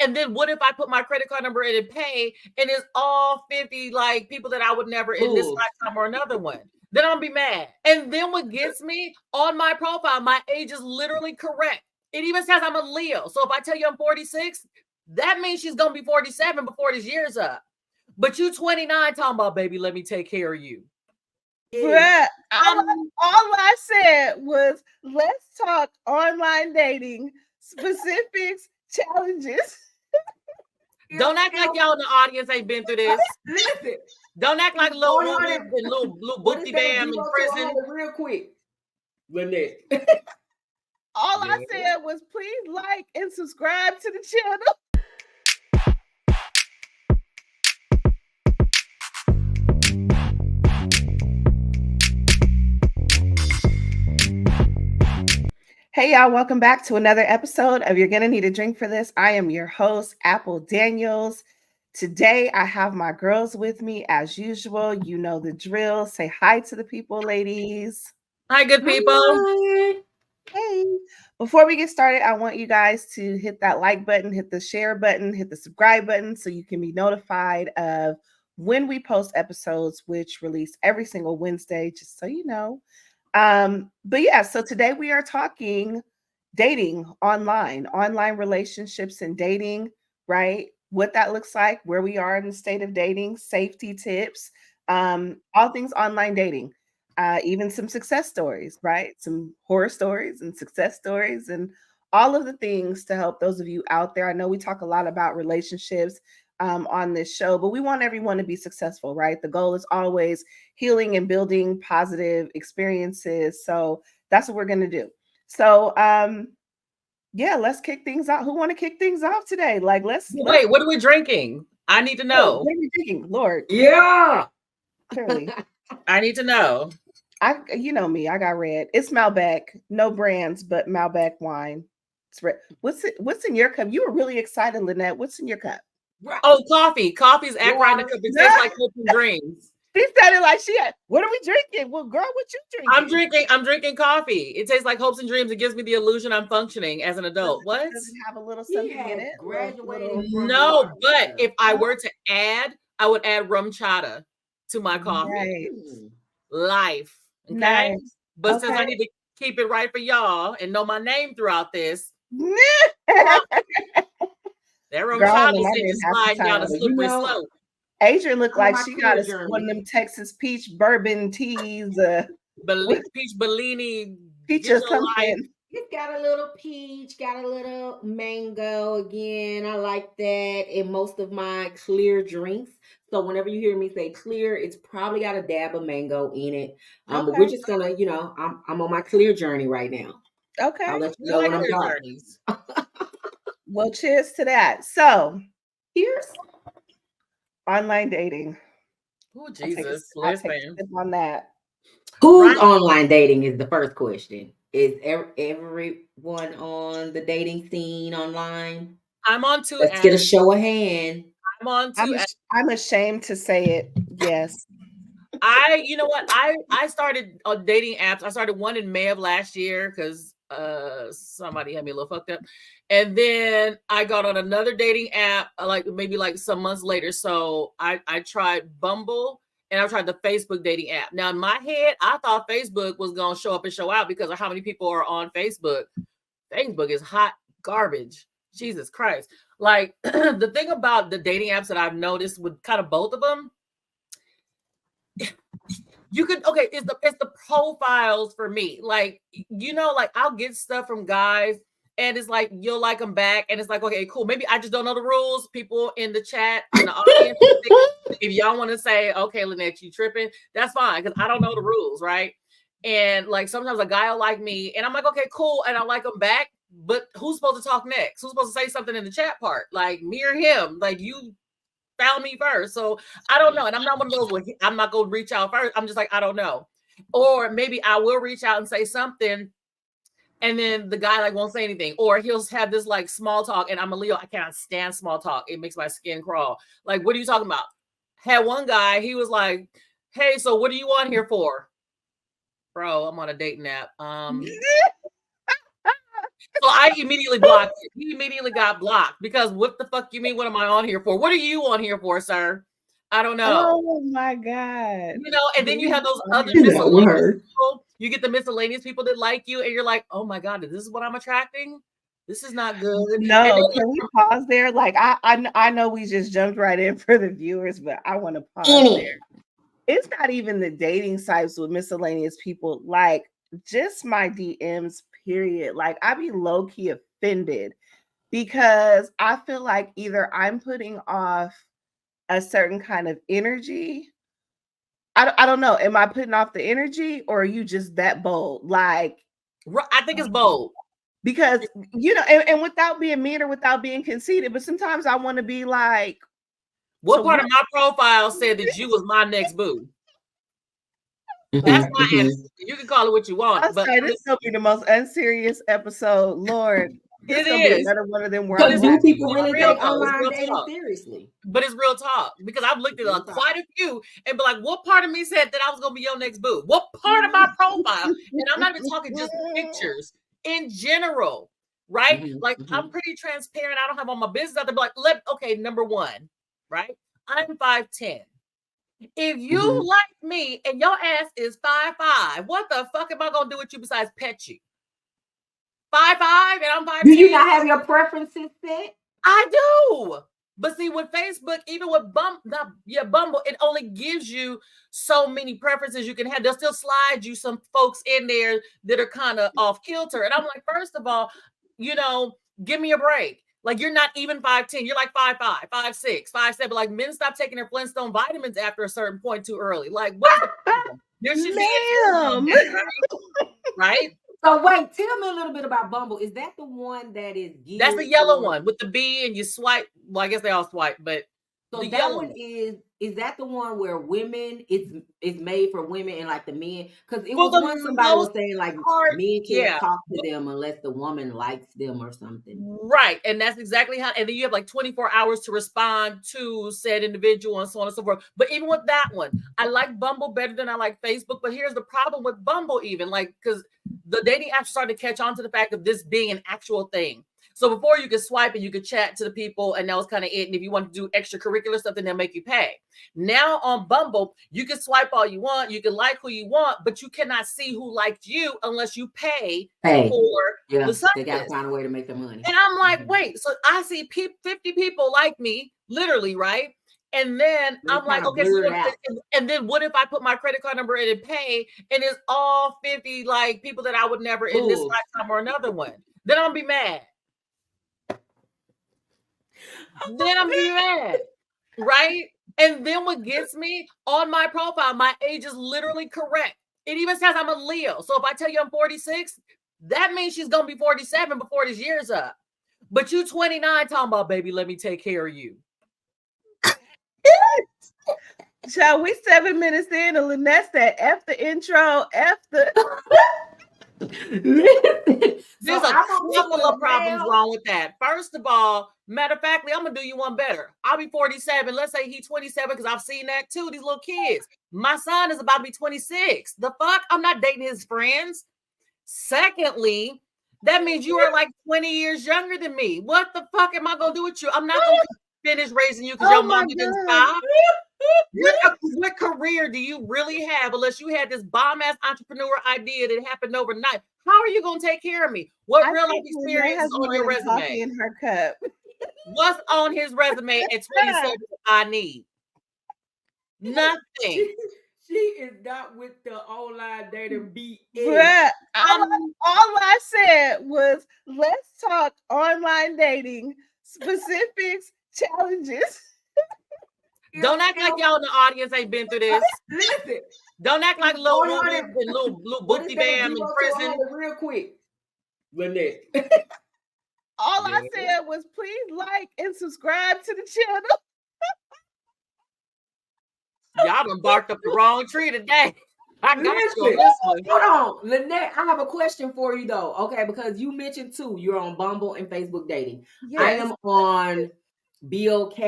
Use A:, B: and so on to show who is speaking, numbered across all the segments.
A: And then what if I put my credit card number in and pay, and it's all 50 like people that I would never in this lifetime or another one? Then I'll be mad. And then what gets me, on my profile, my age is literally correct. It even says I'm a Leo. So if I tell you I'm 46, that means she's gonna be 47 before this year's up. But you 29 talking about, baby, let me take care of you.
B: Bruh, all I said was, let's talk online dating, specifics, challenges.
A: Don't act like y'all in the audience ain't been through this.
C: Listen.
A: Don't act like little Boopty Bam in prison.
C: Real quick. Lynette.
B: All I said was, please like and subscribe to the channel. Hey y'all, welcome back to another episode of You're Gonna Need a Drink for This. I am your host, Apple Daniels. Today I have my girls with me as usual. You know the drill. Say hi to the people, ladies.
A: Hi, good people.
B: Hi. Hey. Before we get started, I want you guys to hit that like button, hit the share button, hit the subscribe button so you can be notified of when we post episodes, which release every single Wednesday, just so you know. But yeah, so today we are talking dating online relationships and dating, right? What that looks like, where we are in the state of dating, safety tips, all things online dating, even some success stories, right? Some horror stories and success stories and all of the things to help those of you out there. I know we talk a lot about relationships on this show, but we want everyone to be successful, right? The goal is always healing and building positive experiences. So that's what we're going to do. So, yeah, let's kick things off. Who want to kick things off today? Like, let's
A: what are we drinking? I need to know.
B: What are we drinking? Lord.
C: Yeah.
B: Clearly.
A: I need to know.
B: You know me, I got red. It's Malbec, no brands, but Malbec wine. It's red. What's in your cup? You were really excited, Lynette. What's in your cup?
A: Oh, coffee. Coffee's act right in the cup. It tastes like hopes and dreams.
B: She sounded like she had. What are we drinking? Well, girl, what you drinking?
A: I'm drinking coffee. It tastes like hopes and dreams. It gives me the illusion I'm functioning as an adult. What?
B: Does it have a little something in it?
A: No, but if I were to add, I would add rum chata to my coffee.
B: Nice.
A: Life. Okay. Nice. But since I need to keep it right for y'all and know my name throughout this. That rum chata is sliding down a slippery slope.
B: Adrienne looked like she got one of them Texas peach bourbon teas.
A: Peach Bellini.
B: Peach or something.
C: It's got a little peach, got a little mango again. I like that in most of my clear drinks. So whenever you hear me say clear, it's probably got a dab of mango in it. But we're just gonna, I'm on my clear journey right now.
B: Okay.
C: I'll let you know when I'm done.
B: Well, cheers to that. So,
C: cheers.
B: Online dating.
A: Oh, Jesus. Listen.
B: On that.
C: Who's online dating is the first question. Is everyone on the dating scene online?
A: I'm on two.
C: Let's get a show of hand.
A: I'm on two.
B: I'm ashamed to say it. Yes.
A: You know what? I started on dating apps. I started one in May of last year because somebody had me a little fucked up. And then I got on another dating app maybe some months later. So I tried Bumble and I tried the Facebook dating app. Now in my head, I thought Facebook was going to show up and show out because of how many people are on Facebook. Facebook is hot garbage. Jesus Christ. Like the thing about the dating apps that I've noticed with kind of both of them, it's the profiles for me. Like, I'll get stuff from guys and it's like, you'll like them back. And it's like, okay, cool. Maybe I just don't know the rules. People in the chat, in the audience, if y'all want to say, okay, Lynette, you tripping, that's fine. Cause I don't know the rules. Right. And like, sometimes a guy will like me and I'm like, okay, cool. And I like them back, but who's supposed to talk next? Who's supposed to say something in the chat part? Like me or him? Like you found me first. So I don't know. And I'm not one of those where I'm not going to reach out first. I'm just like, I don't know. Or maybe I will reach out and say something and then the guy won't say anything. Or he'll have this small talk and I'm a Leo. I can't stand small talk. It makes my skin crawl. Like, what are you talking about? Had one guy, he was like, hey, so what are you on here for? Bro, I'm on a dating app. So I immediately blocked it. He immediately got blocked because what the fuck you mean? What am I on here for? What are you on here for, sir? I don't know.
B: Oh my God.
A: You know, and then you have those other
C: That
A: miscellaneous
C: word.
A: people. You get the miscellaneous people that like you, and you're like, oh my God, this is what I'm attracting. This is not good. And
B: No,
A: then
B: can we pause there? Like I know we just jumped right in for the viewers, but I want to pause there. It's not even the dating sites with miscellaneous people, like just my DMs, period. Like I be low-key offended because I feel like either I'm putting off a certain kind of energy. I don't know. Am I putting off the energy or are you just that bold? Like,
A: I think it's bold.
B: because, you know, and without being mean or without being conceited, but sometimes I want to be like,
A: what
B: so
A: part
B: what-
A: of my profile said that you was my next boo? That's my answer. You can call it what you want,
B: I'm
A: but
B: sorry, this is gonna be the most unserious episode. Lord, this
A: it
B: gonna be
A: is.
B: another one of them where
C: But
B: I'm
C: do
B: laughing.
C: people really
A: real
C: take
A: though. It's
C: online
A: real
C: dating
A: talk.
C: seriously?
A: But it's real talk because I've looked at quite a few and be like, what part of me said that I was gonna be your next boo? What part of my profile? And I'm not even talking just pictures in general, right? Like I'm pretty transparent. I don't have all my business out there. But like, okay, number one, right? I'm 5'10". If you like me and your ass is 5'5", what the fuck am I gonna do with you besides pet you? 5'5" and I'm 5'10".
C: Do you not have your preferences set?
A: I do. But see, with Facebook, even with Bumble, it only gives you so many preferences you can have. They'll still slide you some folks in there that are kind of off kilter. And I'm like, first of all, you know, give me a break. Like you're not even 5'10", you're like 5'5", 5'6", 5'7". Like men stop taking their Flintstone vitamins after a certain point too early. Like, what is the problem? There should
B: Ma'am.
A: be right?
C: So wait, tell me a little bit about Bumble. Is that the one that is geared
A: That's the yellow
C: for-
A: one with the B and you swipe. Well, I guess they all swipe, but
C: So
A: the
C: that
A: yellow
C: one is that the one where women it's made for women and like the men? Because it
A: For
C: was
A: the
C: one somebody was
A: most
C: saying like
A: part,
C: men can't
A: yeah.
C: talk to them unless the woman likes them or something.
A: Right. And that's exactly how, and then you have like 24 hours to respond to said individual and so on and so forth. But even with that one, I like Bumble better than I like Facebook. But here's the problem with Bumble, even like, because the dating apps started to catch on to the fact of this being an actual thing. So before you could swipe and you could chat to the people, and that was kind of it. And if you want to do extracurricular stuff, then they'll make you pay. Now on Bumble, you can swipe all you want, you can like who you want, but you cannot see who liked you unless you pay for the service.
C: They gotta find a way to make their money.
A: And I'm like, wait, so I see 50 people like me, literally, right? And then I'm like, okay, so and then what if I put my credit card number in and pay, and it's all 50 like people that I would never in this lifetime or another one? Then I'm gonna be mad. Right? And then what gets me on my profile, my age is literally correct. It even says I'm a Leo. So if I tell you I'm 46, that means she's gonna be 47 before this year's up. But you 29 talking about, baby, let me take care of you.
B: Shall we 7 minutes in and Lynette said F the intro, F the
A: There's a couple of problems wrong with that. First of all, matter of fact, I'm gonna do you one better. I'll be 47. Let's say he's 27, because I've seen that too. These little kids. My son is about to be 26. The fuck? I'm not dating his friends. Secondly, that means you are like 20 years younger than me. What the fuck am I gonna do with you? I'm not gonna finish raising you because your mom didn't stop. What career do you really have unless you had this bomb-ass entrepreneur idea that happened overnight? How are you going to take care of me? What real life experience is on your resume?
B: In her cup.
A: What's on his resume at 27 I need? Nothing.
C: She is not with the online dating beat.
B: Bruh, all I said was, let's talk online dating, specifics, challenges.
A: Don't act like y'all in the audience ain't been through this.
C: Listen.
A: Don't act like little Booty Bam in prison.
C: Real quick. Lynette.
B: All I said was, please like and subscribe to the channel.
A: Y'all done barked up the wrong tree today. I got you on this one.
C: Hold on, Lynette, I have a question for you though. Okay, because you mentioned too, you're on Bumble and Facebook dating. Yes. I am on BOK.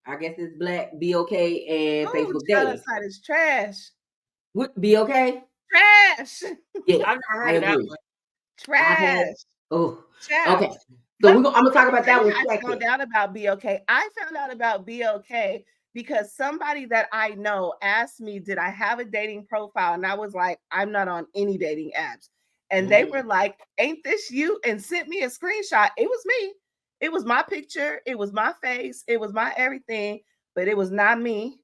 C: I guess it's Black BOK and Facebook dating.
B: That site is trash.
C: What BOK?
B: Trash.
C: Yeah,
A: I've never heard of that one.
B: Trash.
C: Oh,
B: Child.
C: okay. So I'm gonna talk about that one
B: I
C: second.
B: found out about BOK. I found out about BOK because somebody that I know asked me, did I have a dating profile? And I was like, I'm not on any dating apps. And they were like, ain't this you? And sent me a screenshot. It was me. It was my picture. It was my face. It was my everything, but it was not me.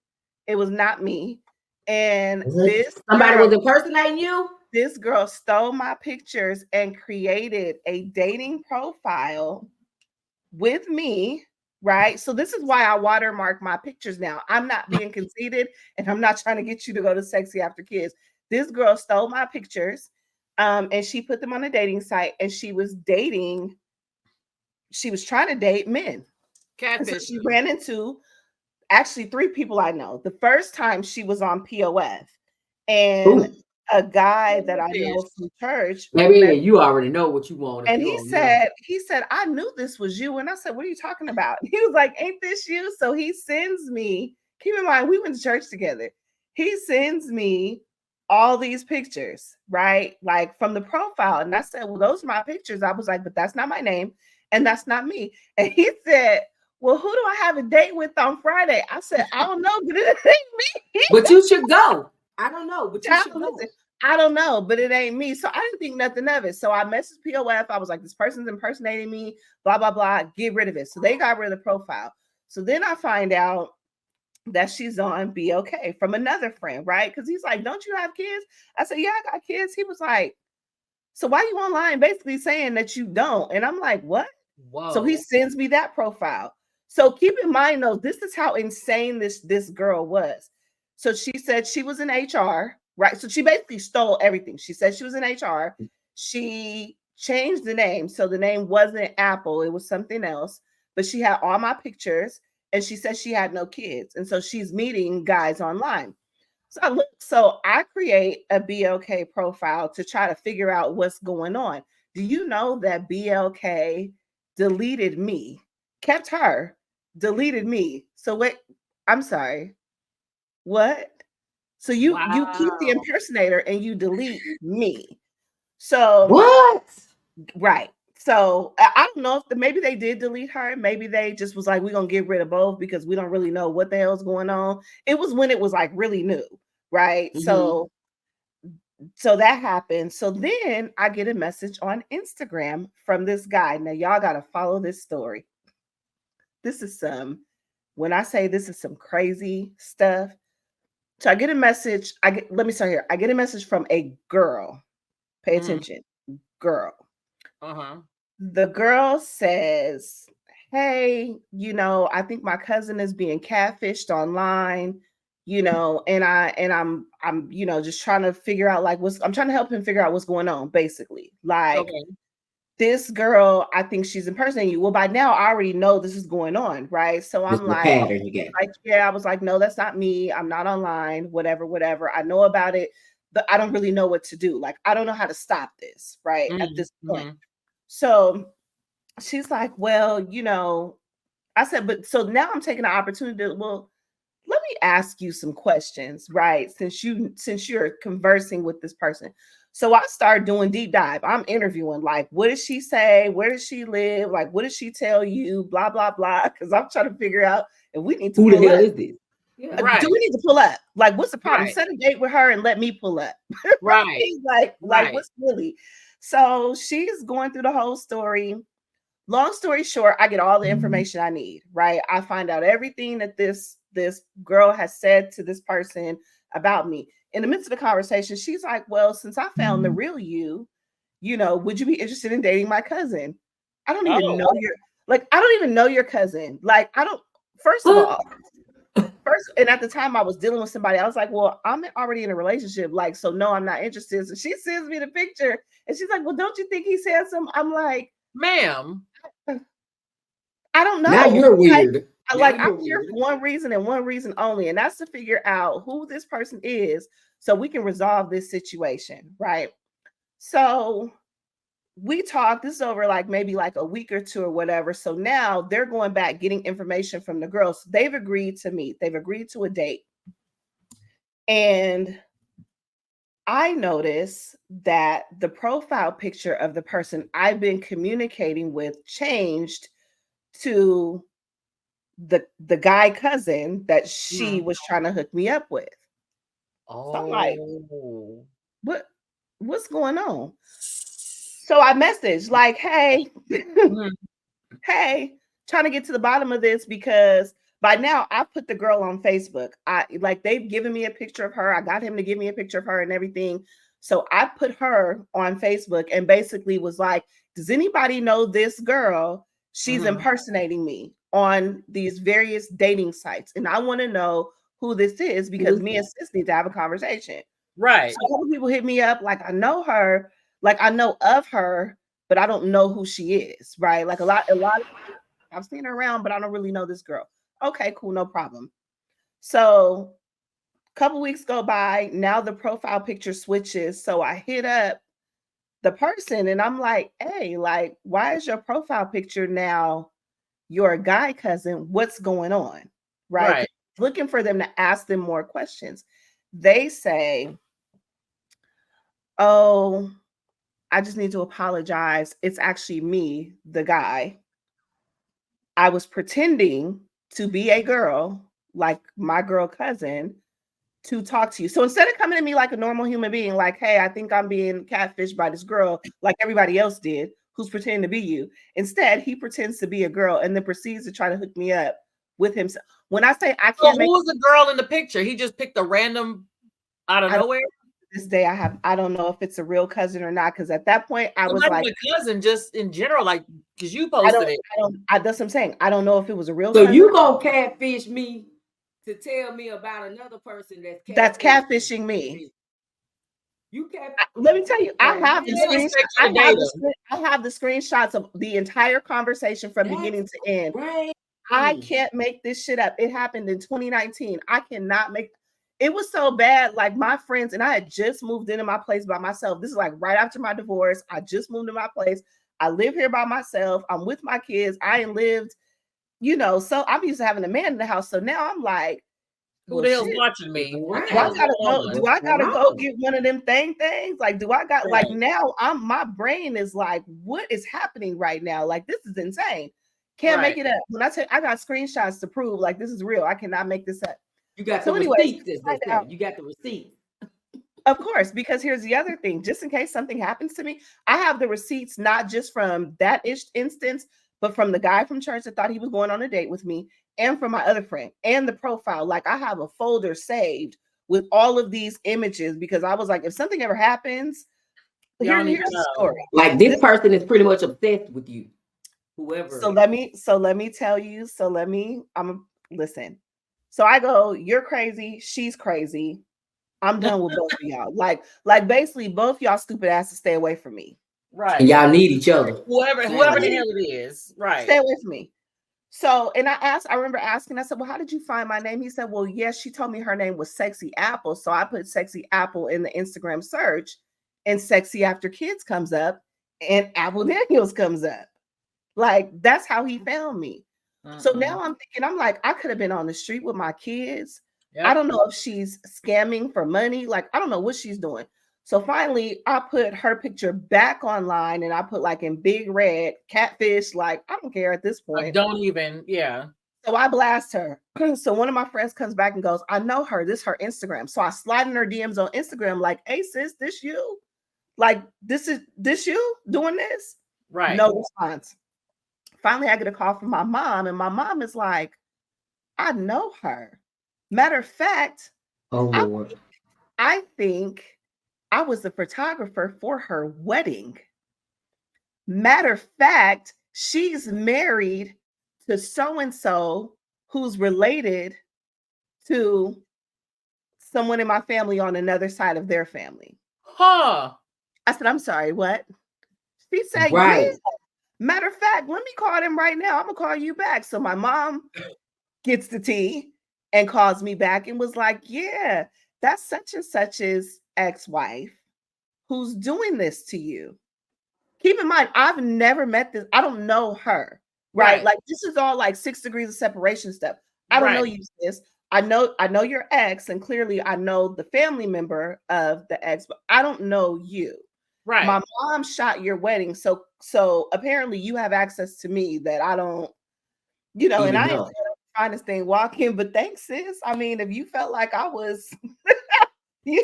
B: It was not me. And
C: Somebody was impersonating you?
B: This girl stole my pictures and created a dating profile with me, right? So this is why I watermark my pictures now. I'm not being conceited and I'm not trying to get you to go to Sexy After Kids. This girl stole my pictures and she put them on a dating site and she was trying to date men.
A: Catfish.
B: So she ran into actually 3 people I know. The first time she was on POF and a guy that I know from church.
C: Maybe you already know what you want.
B: And he said, I knew this was you. And I said, what are you talking about? He was like, ain't this you? So he sends me, keep in mind, we went to church together. He sends me all these pictures, right? Like from the profile. And I said, well, those are my pictures. I was like, but that's not my name. And that's not me. And he said, well, who do I have a date with on Friday? I said, I don't know, but it ain't me.
C: But you should go. I don't know, but you should go.
B: Listen, I don't know, but it ain't me. So I didn't think nothing of it. So I messaged POF. I was like, this person's impersonating me, blah, blah, blah. Get rid of it. So they got rid of the profile. So then I find out that she's on BOK from another friend, right? Because he's like, don't you have kids? I said, yeah, I got kids. He was like, so why you online basically saying that you don't? And I'm like, what?
A: Whoa.
B: So he sends me that profile. So keep in mind, though, this is how insane this girl was. So she said she was in HR, right? So she basically stole everything. She said she was in HR. She changed the name. So the name wasn't Apple. It was something else. But she had all my pictures. And she said she had no kids. And so she's meeting guys online. So I create a BLK profile to try to figure out what's going on. Do you know that BLK deleted me, kept her, deleted me? So wait, I'm sorry. What? So you keep the impersonator and you delete me. So
C: what?
B: Right. So I don't know if maybe they did delete her. Maybe they just was like, we're gonna get rid of both because we don't really know what the hell's going on. It was when it was like really new, right? So that happened. So then I get a message on Instagram from this guy. Now y'all gotta follow this story. This is when I say this is some crazy stuff. So I get a message. Let me start here. I get a message from a girl. Pay attention, girl. The girl says, hey, I think my cousin is being catfished online, and I'm just trying to figure out I'm trying to help him figure out what's going on, basically. This girl, I think she's impersonating you. Well, by now I already know this is going on, right? So I'm like, yeah, I was like, no, that's not me. I'm not online, whatever. I know about it, but I don't really know what to do. Like, I don't know how to stop this, right? At this point. So she's like, well, I said, but so now I'm taking the opportunity to, well, let me ask you some questions, right? Since you're conversing with this person. So I started doing deep dive. I'm interviewing, like, what does she say? Where does she live? Like, what does she tell you? Blah, blah, blah. Because I'm trying to figure out if we need to
C: who the hell is this?
B: Yeah. Right. Do we need to pull up? Like, what's the problem? Set a date with her and let me pull up.
A: Right.
B: Like, what's really? So she's going through the whole story. Long story short, I get all the information I need, right? I find out everything that this girl has said to this person about me. In the midst of the conversation, she's like, well, since I found the real you, would you be interested in dating my cousin? I don't even know I don't even know your cousin. Like, I don't, first of all, and at the time I was dealing with somebody, I was like, well, I'm already in a relationship. Like, so no, I'm not interested. So she sends me the picture and she's like, well, don't you think he's handsome? I'm like,
A: ma'am,
B: I don't know.
C: Now you're weird.
B: I'm here for one reason and one reason only, and that's to figure out who this person is so we can resolve this situation, right? So we talked. This is over maybe a week or two or whatever. So now they're going back getting information from the girls. They've agreed to meet. They've agreed to a date. And I notice that the profile picture of the person I've been communicating with changed to the guy cousin that she was trying to hook me up with. So I'm like,
A: Oh.
B: what's going on? So I messaged like, hey,
A: Mhm.
B: hey, trying to get to the bottom of this because by now I put the girl on Facebook. They've given me a picture of her. I got him to give me a picture of her and everything. So I put her on Facebook and basically was like, does anybody know this girl? She's
A: Mhm.
B: impersonating me on these various dating sites. And I want to know who this is because me and sis need to have a conversation.
A: Right.
B: So a couple people hit me up, like I know her, like I know of her, but I don't know who she is, right? Like a lot of I've seen her around, but I don't really know this girl. Okay, cool, no problem. So a couple weeks go by, now the profile picture switches. So I hit up the person and I'm like, hey, like, why is your profile picture now your guy cousin? What's going on? Right?
A: Right.
B: Looking for them to ask them more questions. They say, oh, I just need to apologize. It's actually me, the guy. I was pretending to be a girl, like my girl cousin, to talk to you. So instead of coming to me like a normal human being, like, hey, I think I'm being catfished by this girl, like everybody else did, who's pretending to be you. Instead, he pretends to be a girl and then proceeds to try to hook me up with himself. When I say I
A: So
B: can't
A: who
B: make
A: was the girl in the picture? He just picked a random out of
B: I don't
A: nowhere.
B: this day I don't know if it's a real cousin or not, because at that point I
A: It
B: was
A: might
B: like,
A: be a cousin, just in general, like because you
B: I
A: posted it.
B: that's what I'm saying. I don't know if it was a real
C: So
B: cousin
C: you gonna catfish me to tell me about another person
B: that's catfishing me.
C: You cat.
B: Let me tell you, I
C: Oh,
B: have the
A: Didn't
B: screen.
A: expect you to date him.
B: I have the screenshots of the entire conversation from beginning to end.
C: right.
B: I can't make this shit up. It happened in 2019. I cannot make it was so bad. Like my friends, and I had just moved into my place by myself. This is like right after my divorce. I just moved to my place. I live here by myself. I'm with my kids. I ain't lived, so I'm used to having a man in the house. So now I'm like,
A: Who
B: well,
A: the hell's
B: shit.
A: watching me? What the
B: Do I
A: hell's
B: gotta
A: going
B: go?
A: on?
B: Do I gotta go get one of them things? Like, do I got like
A: Right.
B: now? My brain is like, what is happening right now? Like, this is insane. Can't make
A: Right.
B: it up. When I say I got screenshots to prove like this is real, I cannot make this up.
C: You got
B: So,
C: the
B: anyways,
C: receipts, as they say. You got the receipts.
B: of course, because here's the other thing: just in case something happens to me, I have the receipts not just from that instance, but from the guy from church that thought he was going on a date with me, and from my other friend, and the profile. Like I have a folder saved with all of these images because I was like, if something ever happens,
A: Y'all need
B: here's
A: to
B: the
A: know.
B: story.
C: Like this person is pretty much obsessed with you. Whoever.
B: So let me tell you. Listen. So I go, you're crazy, she's crazy. I'm done with both of y'all. Like basically both y'all stupid asses stay away from me.
C: And
A: Right.
C: y'all need each other.
A: Whoever the hell it is. Right.
B: Stay away from me. So, and I remember asking, I said, well, how did you find my name? He said, well, yes, she told me her name was Sexy Apple. So I put Sexy Apple in the Instagram search and Sexy After Kids comes up and Apple Daniels comes up. Like, that's how he found me. So now I'm thinking, I'm like, I could have been on the street with my kids.
A: Yep.
B: I don't know if she's scamming for money. Like, I don't know what she's doing. So finally, I put her picture back online and I put like in big red catfish. Like, I don't care at this point.
A: Like, don't even, yeah.
B: So I blast her. So one of my friends comes back and goes, I know her. This is her Instagram. So I slide in her DMs on Instagram, like, hey sis, this you? Like, this you doing this?
A: Right.
B: No response. Finally, I get a call from my mom, and my mom is like, I know her. Matter of fact,
C: oh Lord.
B: I think I was the photographer for her wedding. Matter of fact, she's married to so-and-so who's related to someone in my family on another side of their family.
A: Huh.
B: I said, I'm sorry, what? She said,
C: right.
B: Yeah. Matter of fact, let me call them right now. I'm going to call you back. So my mom gets the tea and calls me back and was like, yeah, that's such and such's ex-wife who's doing this to you. Keep in mind, I've never met this. I don't know her, right? Like this is all like 6 degrees of separation stuff. I don't know you, sis. I know your ex, and clearly I know the family member of the ex, but I don't know you.
A: Right.
B: My mom shot your wedding, so apparently you have access to me that I don't, and I ain't the finest thing walking, but thanks, sis. I mean, if you felt like I was,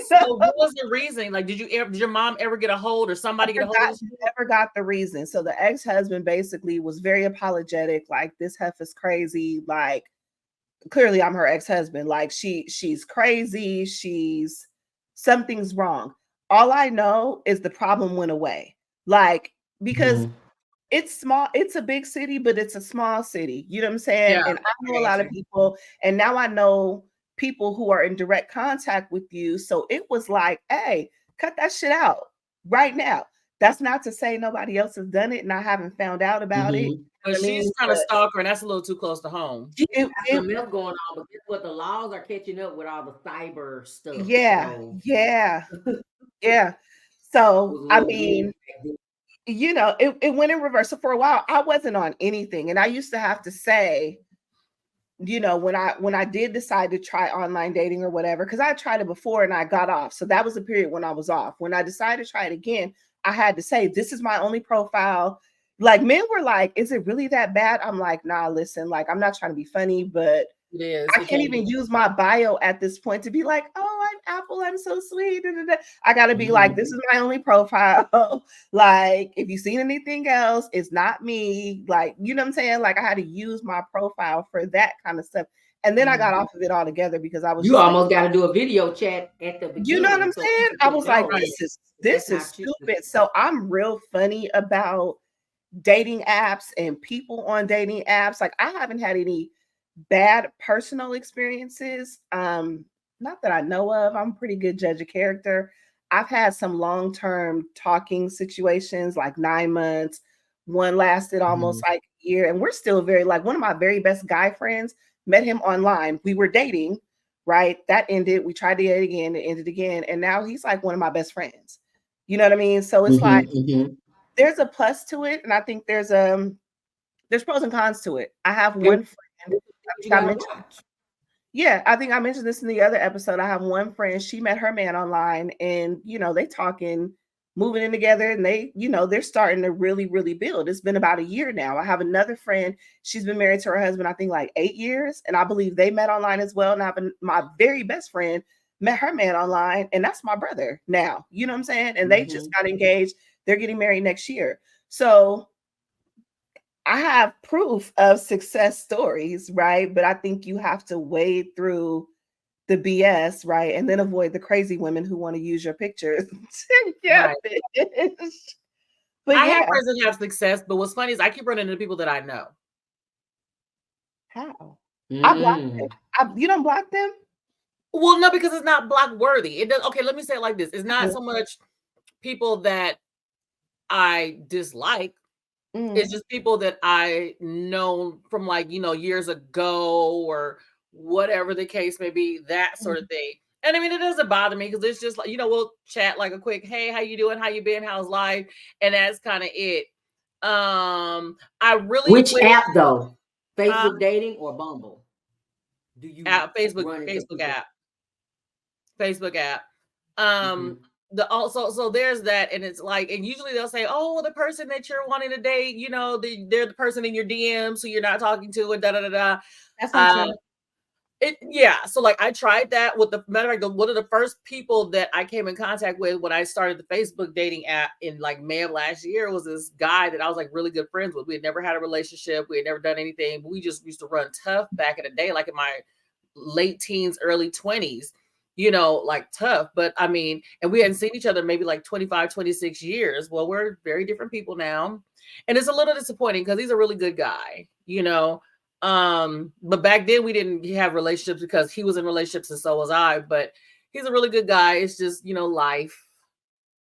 A: So what was the reason? Like, did your mom ever get a hold, or somebody get a hold of this?
B: Never got the reason. So the ex-husband basically was very apologetic, like, this heifer is crazy, like, clearly I'm her ex-husband, like, she's crazy, something's wrong. All I know is the problem went away, like, because it's small, it's a big city, but it's a small city, you know what I'm saying?
A: Yeah,
B: and I know a lot of people, and now I know people who are in direct contact with you, so it was like, hey, cut that shit out right now. That's not to say nobody else has done it and I haven't found out about it.
A: But she's trying to stalk her, and that's a little too close to home.
C: Some else going on, but guess what? The laws are catching up with all the cyber stuff.
B: Yeah,
C: so.
B: yeah. So I
C: little
B: mean,
C: weird.
B: it went in reverse. So for a while, I wasn't on anything, and I used to have to say, when I did decide to try online dating or whatever, because I tried it before and I got off. So that was a period when I was off. When I decided to try it again, I had to say, this is my only profile. Like, men were like, is it really that bad? I'm like, nah, listen, like, I'm not trying to be funny, but
A: It is.
B: I can't even use my bio at this point to be like, oh, I'm Apple, I'm so sweet. I gotta be like, this is my only profile. Like, if you've seen anything else, it's not me. Like, you know what I'm saying? Like, I had to use my profile for that kind of stuff. And then I got off of it altogether because I was
C: You almost got to do a video chat at the beginning.
B: You know what I'm saying? I was like, this is
C: not
B: stupid. So I'm real funny about dating apps and people on dating apps. Like, I haven't had any bad personal experiences. Not that I know of. I'm a pretty good judge of character. I've had some long-term talking situations, like 9 months. One lasted almost like a year, and we're still very, like, one of my very best guy friends, met him online. We were dating, right? That ended. We tried to date again, it ended again, and now he's like one of my best friends. You know what I mean? So it's like there's a plus to it, and I think there's pros and cons to it. I have one friend. I think I mentioned this in the other episode. I have one friend. She met her man online, and they talking, moving in together, and they're starting to really, really build. It's been about a year now. I have another friend. She's been married to her husband, I think, like 8 years, and I believe they met online as well. And I have my very best friend met her man online, and that's my brother now. You know what I'm saying? And they just got engaged. They're getting married next year. So I have proof of success stories, right? But I think you have to wade through the BS, right? And then avoid the crazy women who want to use your pictures.
A: Right. But I have friends that have success, but what's funny is I keep running into people that I know.
B: How? I block them. You don't block them?
A: Well, no, because it's not block worthy. It does. Okay, let me say it like this. It's not so much people that I dislike. It's just people that I know from, like, years ago or whatever the case may be, that sort of thing. And I mean, it doesn't bother me because it's just like, we'll chat like a quick, hey, how you doing? How you been? How's life? And that's kind of it. I really
C: Which app though? Facebook dating or Bumble? Do you
A: Facebook app. So there's that, and it's like, and usually they'll say, oh, well, the person that you're wanting to date, they're the person in your DM, so you're not talking to, and
B: That's not true.
A: So like I tried that with the matter of fact, one of the first people that I came in contact with when I started the Facebook dating app in like May of last year was this guy that I was like really good friends with. We had never had a relationship, we had never done anything, but we just used to run tough back in the day, like in my late teens, early 20s, like tough. But I mean, and we hadn't seen each other maybe like 25, 26 years. Well, we're very different people now. And it's a little disappointing because he's a really good guy, but back then we didn't have relationships because he was in relationships and so was I, but he's a really good guy. It's just, life.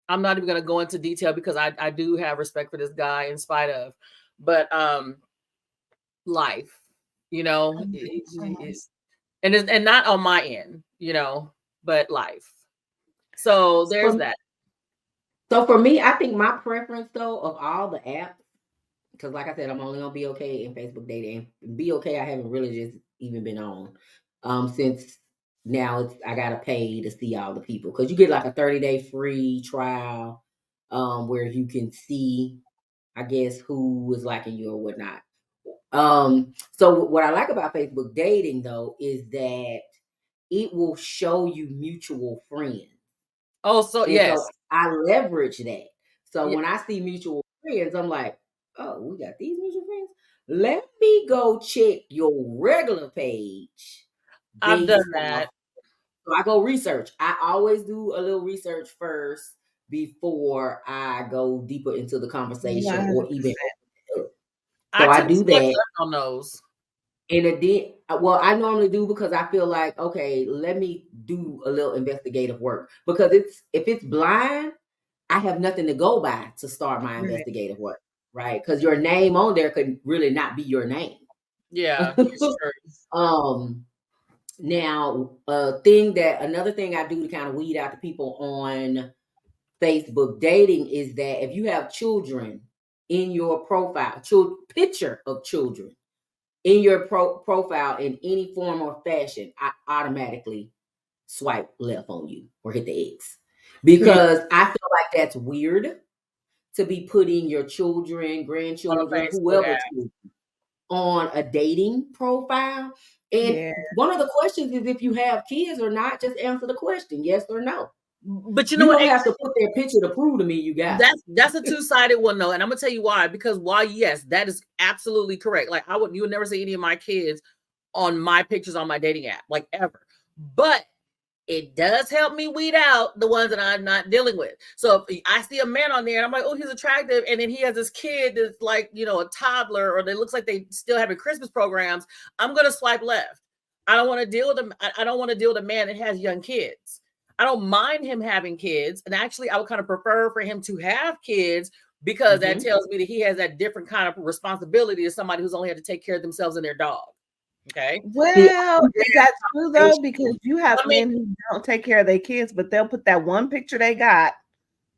A: I'm not even going to go into detail because I do have respect for this guy in spite of, but life, and not on my end, but life. So there's that.
C: So for me, I think my preference though of all the apps, because like I said, I'm only on BOK and Facebook dating. BOK I haven't really just even been on. Since now I gotta pay to see all the people, because you get like a 30-day free trial, where you can see, I guess, who is liking you or whatnot. So what I like about Facebook dating though is that it will show you mutual friends.
A: Oh, so
C: And
A: yes.
C: so I leverage that. So
A: Yeah.
C: when I see mutual friends, I'm like, oh, we got these mutual friends. Let me go check your regular page
A: I've
C: based
A: done
C: off.
A: that.
C: So I go research. I always do a little research first before I go deeper into the conversation or
B: 100%.
C: even.
A: I
C: So I
A: tend to
C: do
A: select
C: that.
A: left on those.
C: And it did well, I normally do because I feel like, okay, let me do a little investigative work. Because if it's blind, I have nothing to go by to start my
B: Right.
C: investigative work, right? Because your name on there could really not be your name.
A: Yeah, it's true.
C: Now, another thing I do to kind of weed out the people on Facebook dating is that if you have children in your profile, picture of children in your profile in any form or fashion, I automatically swipe left on you or hit the X, because I feel like that's weird to be putting your children,
A: On a
C: grandchildren,
A: Facebook
C: whoever,
A: app.
C: on a dating profile. And
B: Yeah.
C: one of the questions is if you have kids or not. Just answer the question, yes or no.
A: But you know
C: You
A: what?
C: don't have to put their picture to prove to me you got them.
A: That's a two-sided one though, and I'm gonna tell you why. Because while yes, that is absolutely correct. Like you would never see any of my kids on my pictures on my dating app, like ever. But it does help me weed out the ones that I'm not dealing with. So if I see a man on there and I'm like, oh, he's attractive, and then he has this kid that's like, a toddler, or they looks like they still having Christmas programs, I'm gonna swipe left. I don't want to deal with him. I don't want to deal with a man that has young kids. I don't mind him having kids, and actually, I would kind of prefer for him to have kids because that tells me that he has that different kind of responsibility as somebody who's only had to take care of themselves and their dog. Okay.
B: Well, is that true though? Because you have
A: I mean,
B: men who don't take care of their kids, but they'll put that one picture they got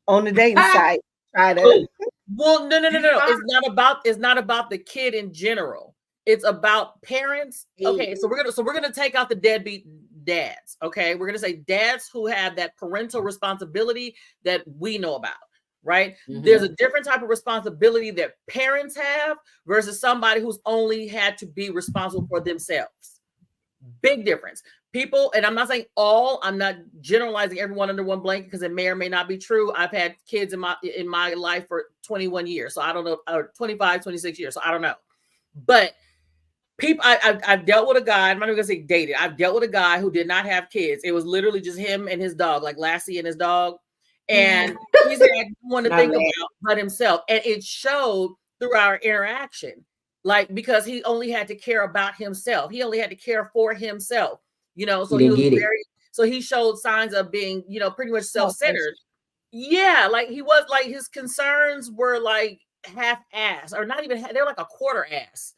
B: on the dating site. Try to.
A: Well, no. It's not about the kid in general. It's about parents. Okay, so we're gonna take out the deadbeat dads. Okay, we're gonna say dads who have that parental responsibility that we know about. Right? There's a different type of responsibility that parents have versus somebody who's only had to be responsible for themselves. Big difference. People, and I'm not saying all, I'm not generalizing everyone under one blanket because it may or may not be true. I've had kids in my life for 21 years. So I don't know, or 25, 26 years. So I don't know. But people, I've dealt with a guy, I'm not even gonna say dated. I've dealt with a guy who did not have kids. It was literally just him and his dog, like Lassie and his dog. And he's had no one to think about but himself. And it showed through our interaction. Like, because he only had to care about himself. He only had to care for himself, so he was so he showed signs of being, pretty much self-centered. Yeah, like he was like his concerns were like half-ass, or not even they're like a quarter ass,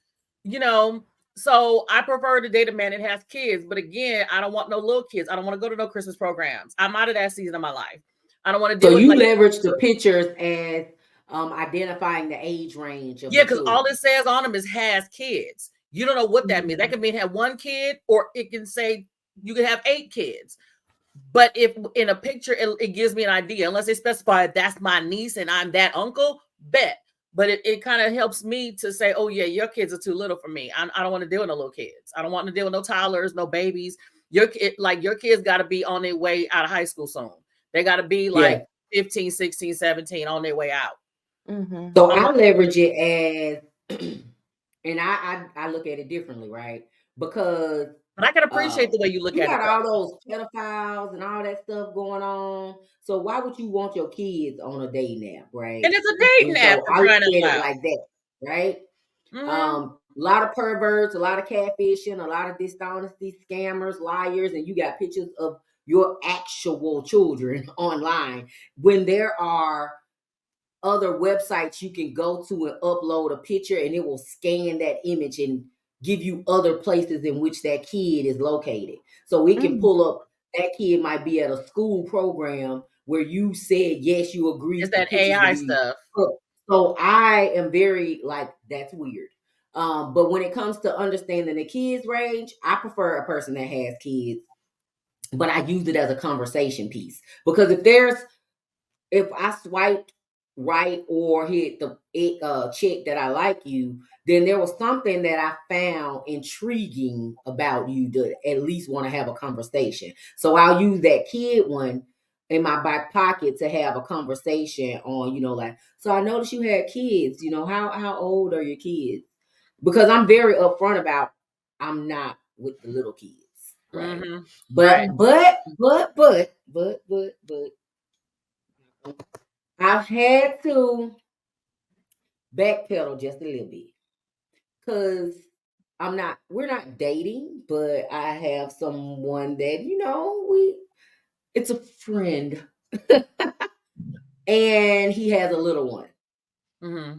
A: So I prefer to date a man that has kids. But again, I don't want no little kids. I don't want to go to no Christmas programs. I'm out of that season of my life. I don't want to deal
C: So
A: with
C: you leverage the pictures as identifying the age range of
A: because all it says on them is has kids. You don't know what that means. That can mean have one kid, or it can say you can have 8 kids. But if in a picture it gives me an idea, unless they specify that's my niece and I'm that uncle, bet. But it kind of helps me to say, oh yeah, your kids are too little for me. I don't want to deal with no little kids. I don't want to deal with no toddlers, no babies. Your kids got to be on their way out of high school soon. They got to be like 15, 16, 17 on their way out.
C: So I leverage it as, and I look at it differently, right? Because
A: but I can appreciate the way you look at it.
C: You got all those pedophiles and all that stuff going on. So why would you want your kids on a dating app, right?
A: And it's a dating app.
C: I look at it like that, right? A lot of perverts, a lot of catfishing, a lot of dishonesty, scammers, liars, and you got pictures of your actual children online when there are other websites you can go to and upload a picture, and it will scan that image and give you other places in which that kid is located. So it can pull up that kid might be at a school program where you said yes, you agreed.
A: It's that AI stuff.
C: So I am very like, that's weird. But when it comes to understanding the kids range, I prefer a person that has kids, but I use it as a conversation piece, because if I swiped right or hit the check that I like you, then there was something that I found intriguing about you to at least want to have a conversation. So I'll use that kid one in my back pocket to have a conversation on, like, so I noticed you had kids, how old are your kids? Because I'm very upfront about I'm not with the little kids. Right.
A: Mm-hmm.
C: But
A: Right.
C: but I've had to backpedal just a little bit, because we're not dating, but I have someone that, it's a friend. And he has a little one.
A: Mm-hmm.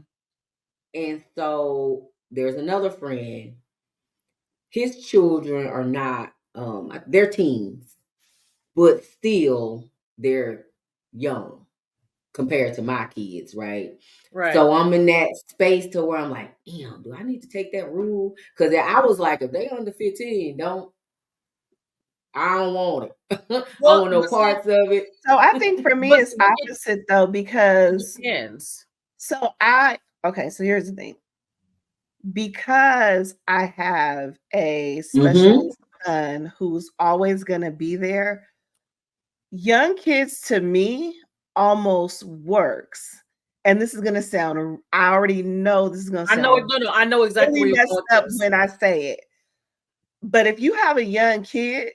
C: And so there's another friend. His children are not, they're teens, but still they're young compared to my kids, right?
A: Right.
C: So I'm in that space to where I'm like, damn, do I need to take that rule? Because I was like, if they under 15, I don't want it. I don't want no parts of it.
B: So I think for me it's opposite though, because
A: depends.
B: so here's the thing. Because I have a special son who's always gonna be there, young kids to me almost works. And this is gonna sound, I already know this is gonna sound,
A: I know exactly
B: really
A: where you're
B: messed
A: going
B: up when I say it. But if you have a young kid,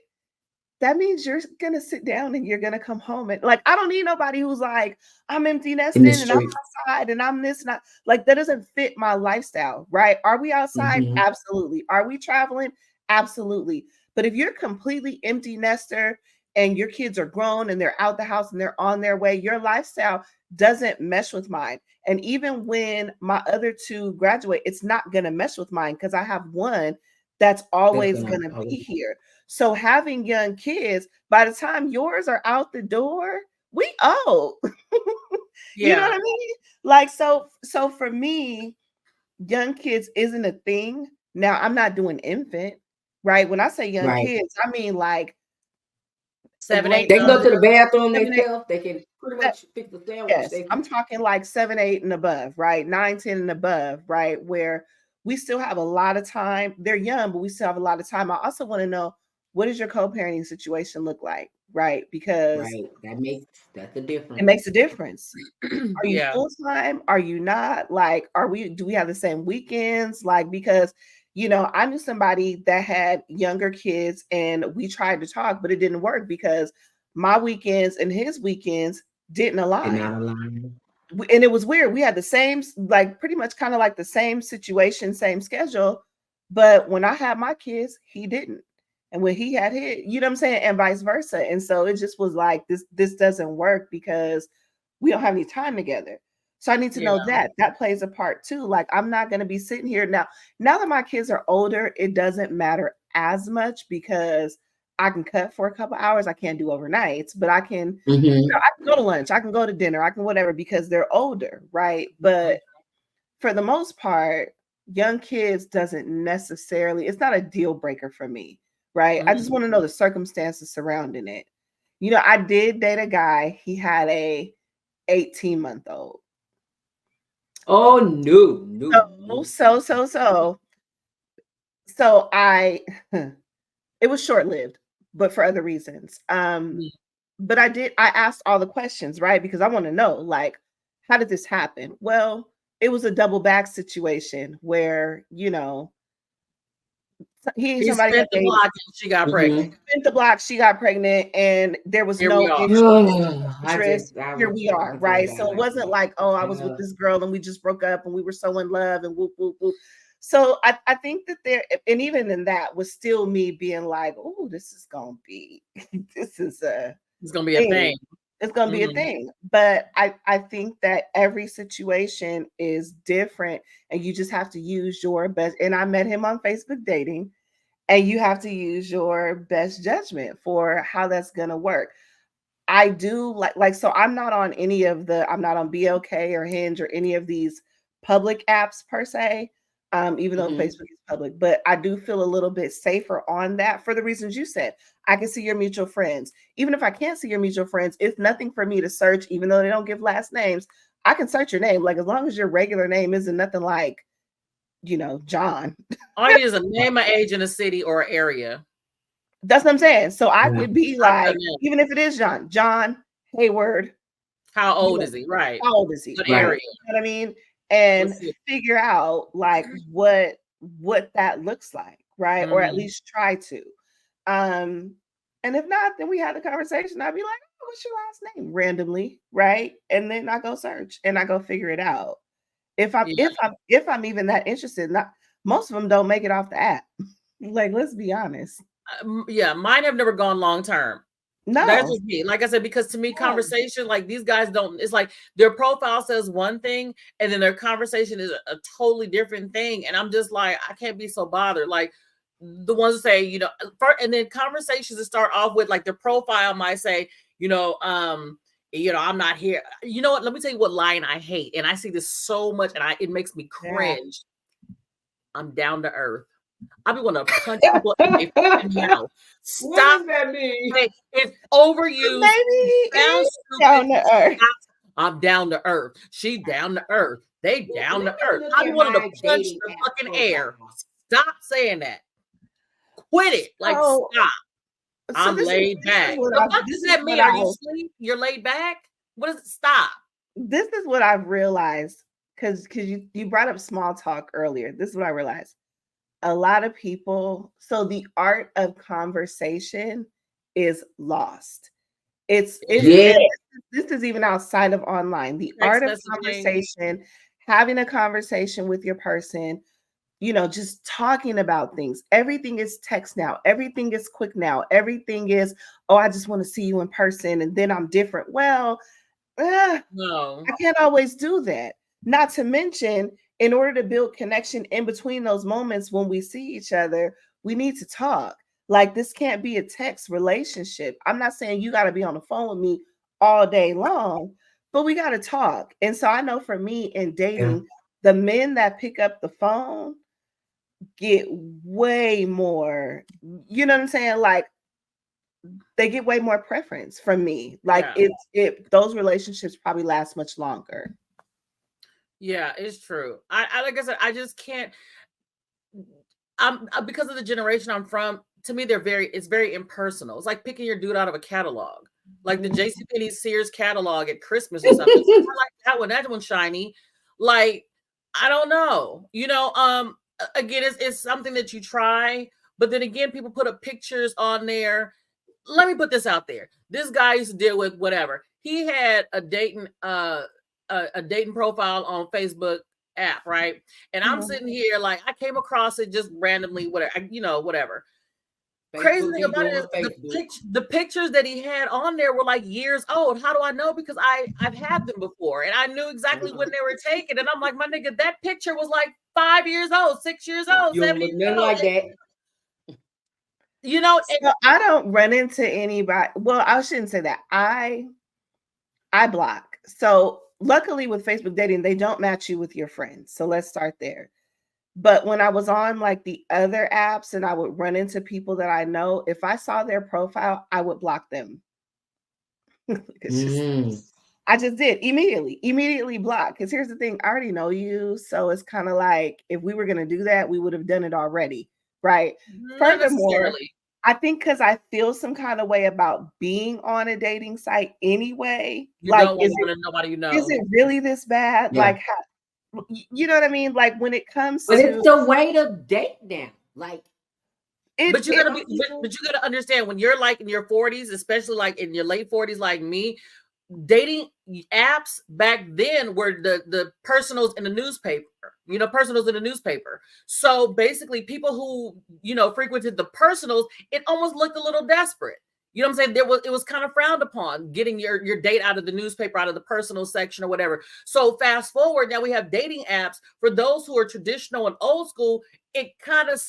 B: that means you're gonna sit down and you're gonna come home and like, I don't need nobody who's like, I'm empty nesting and I'm outside and I'm this and that. Like, that doesn't fit my lifestyle, right? Are we outside? Absolutely. Are we traveling? Absolutely. But if you're completely empty nester and your kids are grown and they're out the house and they're on their way, your lifestyle doesn't mesh with mine. And even when my other two graduate, it's not gonna mesh with mine because I have one that's always gonna be here. So having young kids, by the time yours are out the door, we old. You know what I mean? Like, so for me, young kids isn't a thing. Now, I'm not doing infant, right? When I say young kids, I mean like
A: 7, 8.
C: They can go to the bathroom themselves. They can pretty much fix the sandwich.
B: Yes, I'm talking like 7, 8 and above, right? 9, 10 and above, right? Where we still have a lot of time. They're young, but we still have a lot of time. I also want to know, what does your co-parenting situation look like, right? Because
C: that's the difference.
B: It makes a difference. Are you full-time? Are you not? Like, do we have the same weekends? Like, because I knew somebody that had younger kids and we tried to talk, but it didn't work because my weekends and his weekends didn't align. And it was weird. We had the same, like pretty much kind of like the same situation, same schedule. But when I had my kids, he didn't. And when he had his, you know what I'm saying? And vice versa. And so it just was like, this doesn't work because we don't have any time together. So I need to know that plays a part too. Like, I'm not going to be sitting here now that my kids are older, it doesn't matter as much because I can cut for a couple hours. I can't do overnights, but I can, I can go to lunch, I can go to dinner, I can whatever because they're older, right? But for the most part, young kids doesn't necessarily, it's not a deal breaker for me, right? I just want to know the circumstances surrounding it. I did date a guy, he had a 18-month-old.
C: Oh no.
B: So I it was short-lived, but for other reasons. But I asked all the questions, right? Because I want to know, like, how did this happen? Well, it was a double back situation where, somebody
A: spent the block and she got pregnant.
B: Spent the block, she got pregnant, and there was no interest. Here we are, right? So it wasn't like, oh, I was with this girl and we just broke up and we were so in love and whoop, whoop, whoop. So I think that and even in that was still me being like, oh, this is gonna be
A: it's gonna be a thing.
B: It's gonna be a thing. But I think that every situation is different and you just have to use your best. And I met him on Facebook dating, and you have to use your best judgment for how that's gonna work. I do so I'm not on I'm not on BLK or Hinge or any of these public apps per se. even though Facebook is public. But I do feel a little bit safer on that for the reasons you said. I can see your mutual friends. Even if I can't see your mutual friends, it's nothing for me to search, even though they don't give last names. I can search your name. Like, as long as your regular name isn't nothing like, John.
A: All I need is a name, an age, in a city or an area.
B: That's what I'm saying. So I could be like, even if it is John Hayward.
A: How old is he? Right.
B: How old is he?
A: What
B: Right.
A: area?
B: You know what I mean? And figure out like what that looks like, right? Or at least try to. And if not, then we had the conversation. I'd be like, oh, what's your last name? Randomly, right? And then I go search and I go figure it out. If I'm even that interested, most of them don't make it off the app. Like, let's be honest.
A: Mine have never gone long term.
B: No,
A: that's just me. Like I said, because to me, conversation, like these guys don't, it's like their profile says one thing and then their conversation is a totally different thing. And I'm just like, I can't be so bothered. Like the ones that say, and then conversations that start off with like their profile might say, I'm not here. You know what? Let me tell you what line I hate. And I see this so much and it makes me cringe. Yeah. I'm down to earth. I be want to punch people in their fucking mouth. Stop.
C: What does that mean?
A: It's overused.
B: Maybe down to earth.
A: I'm down to earth. She down to earth. They down to earth. I be wanting to punch the fucking air. Stop saying that. Quit it. Like, stop. I'm laid back. What does that mean? Are you asleep? You're laid back? What does it? Stop.
B: This is what I've realized because you brought up small talk earlier. This is what I realized. A lot of people, so the art of conversation is lost. This is even outside of online. The art of conversation, having a conversation with your person, just talking about things. Everything is text now. Everything is quick now. Everything is, I just want to see you in person and then I'm different. Well, no, I can't always do that. Not to mention, in order to build connection in between those moments when we see each other, we need to talk. Like, this can't be a text relationship. I'm not saying you got to be on the phone with me all day long, but we got to talk. And so I know for me in dating, the men that pick up the phone get way more, you know what I'm saying? Like, they get way more preference from me. Like, those relationships probably last much longer.
A: Yeah, it's true. I like I said, I just can't. Because of the generation I'm from. To me, it's very impersonal. It's like picking your dude out of a catalog, like the JCPenney Sears catalog at Christmas or something. I like that one. That one's shiny. Like, I don't know. Again, it's something that you try, but then again, people put up pictures on there. Let me put this out there. This guy used to deal with whatever. He had a dating profile on Facebook app, right? And I'm sitting here like I came across it just randomly, whatever. Facebook, crazy thing about it is the pictures that he had on there were like years old. How do I know? Because I've had them before and I knew exactly when they were taken. And I'm like, my nigga, that picture was like 5 years old, 6 years old, 7 years old.
C: Like that.
B: So I don't run into anybody. Well, I shouldn't say that. I block. So luckily with Facebook dating, they don't match you with your friends. So let's start there. But when I was on like the other apps and I would run into people that I know, if I saw their profile, I would block them. I just did immediately block. Because here's the thing, I already know you. So it's kind of like if we were going to do that, we would have done it already. Right. Furthermore, I think because I feel some kind of way about being on a dating site anyway.
A: You don't want to nobody you know.
B: Is it really this bad? Yeah. Like, you know what I mean? Like when it comes
C: to, it's the way to date now. Like,
A: but you gotta understand when you're like in your 40s, especially like in your late 40s, like me. Dating apps back then were the personals in the newspaper, personals in the newspaper. So basically people who, frequented the personals, it almost looked a little desperate. You know what I'm saying? It was kind of frowned upon getting your date out of the newspaper, out of the personal section or whatever. So fast forward, now we have dating apps for those who are traditional and old school. It kind of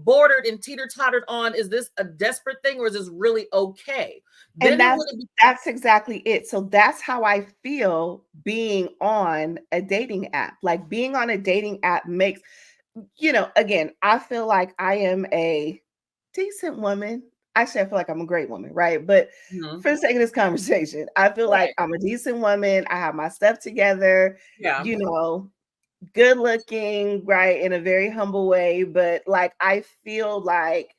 A: bordered and teeter-tottered on, is this a desperate thing or is this really okay?
B: And that's exactly it. So that's how I feel being on a dating app. Like being on a dating app again, I feel like I am a decent woman. Actually, I feel like I'm a great woman, right? But
A: Mhm.
B: for the sake of this conversation, I feel
A: Right.
B: like I'm a decent woman. I have my stuff together,
A: Yeah.
B: good looking, right, in a very humble way. But like, I feel like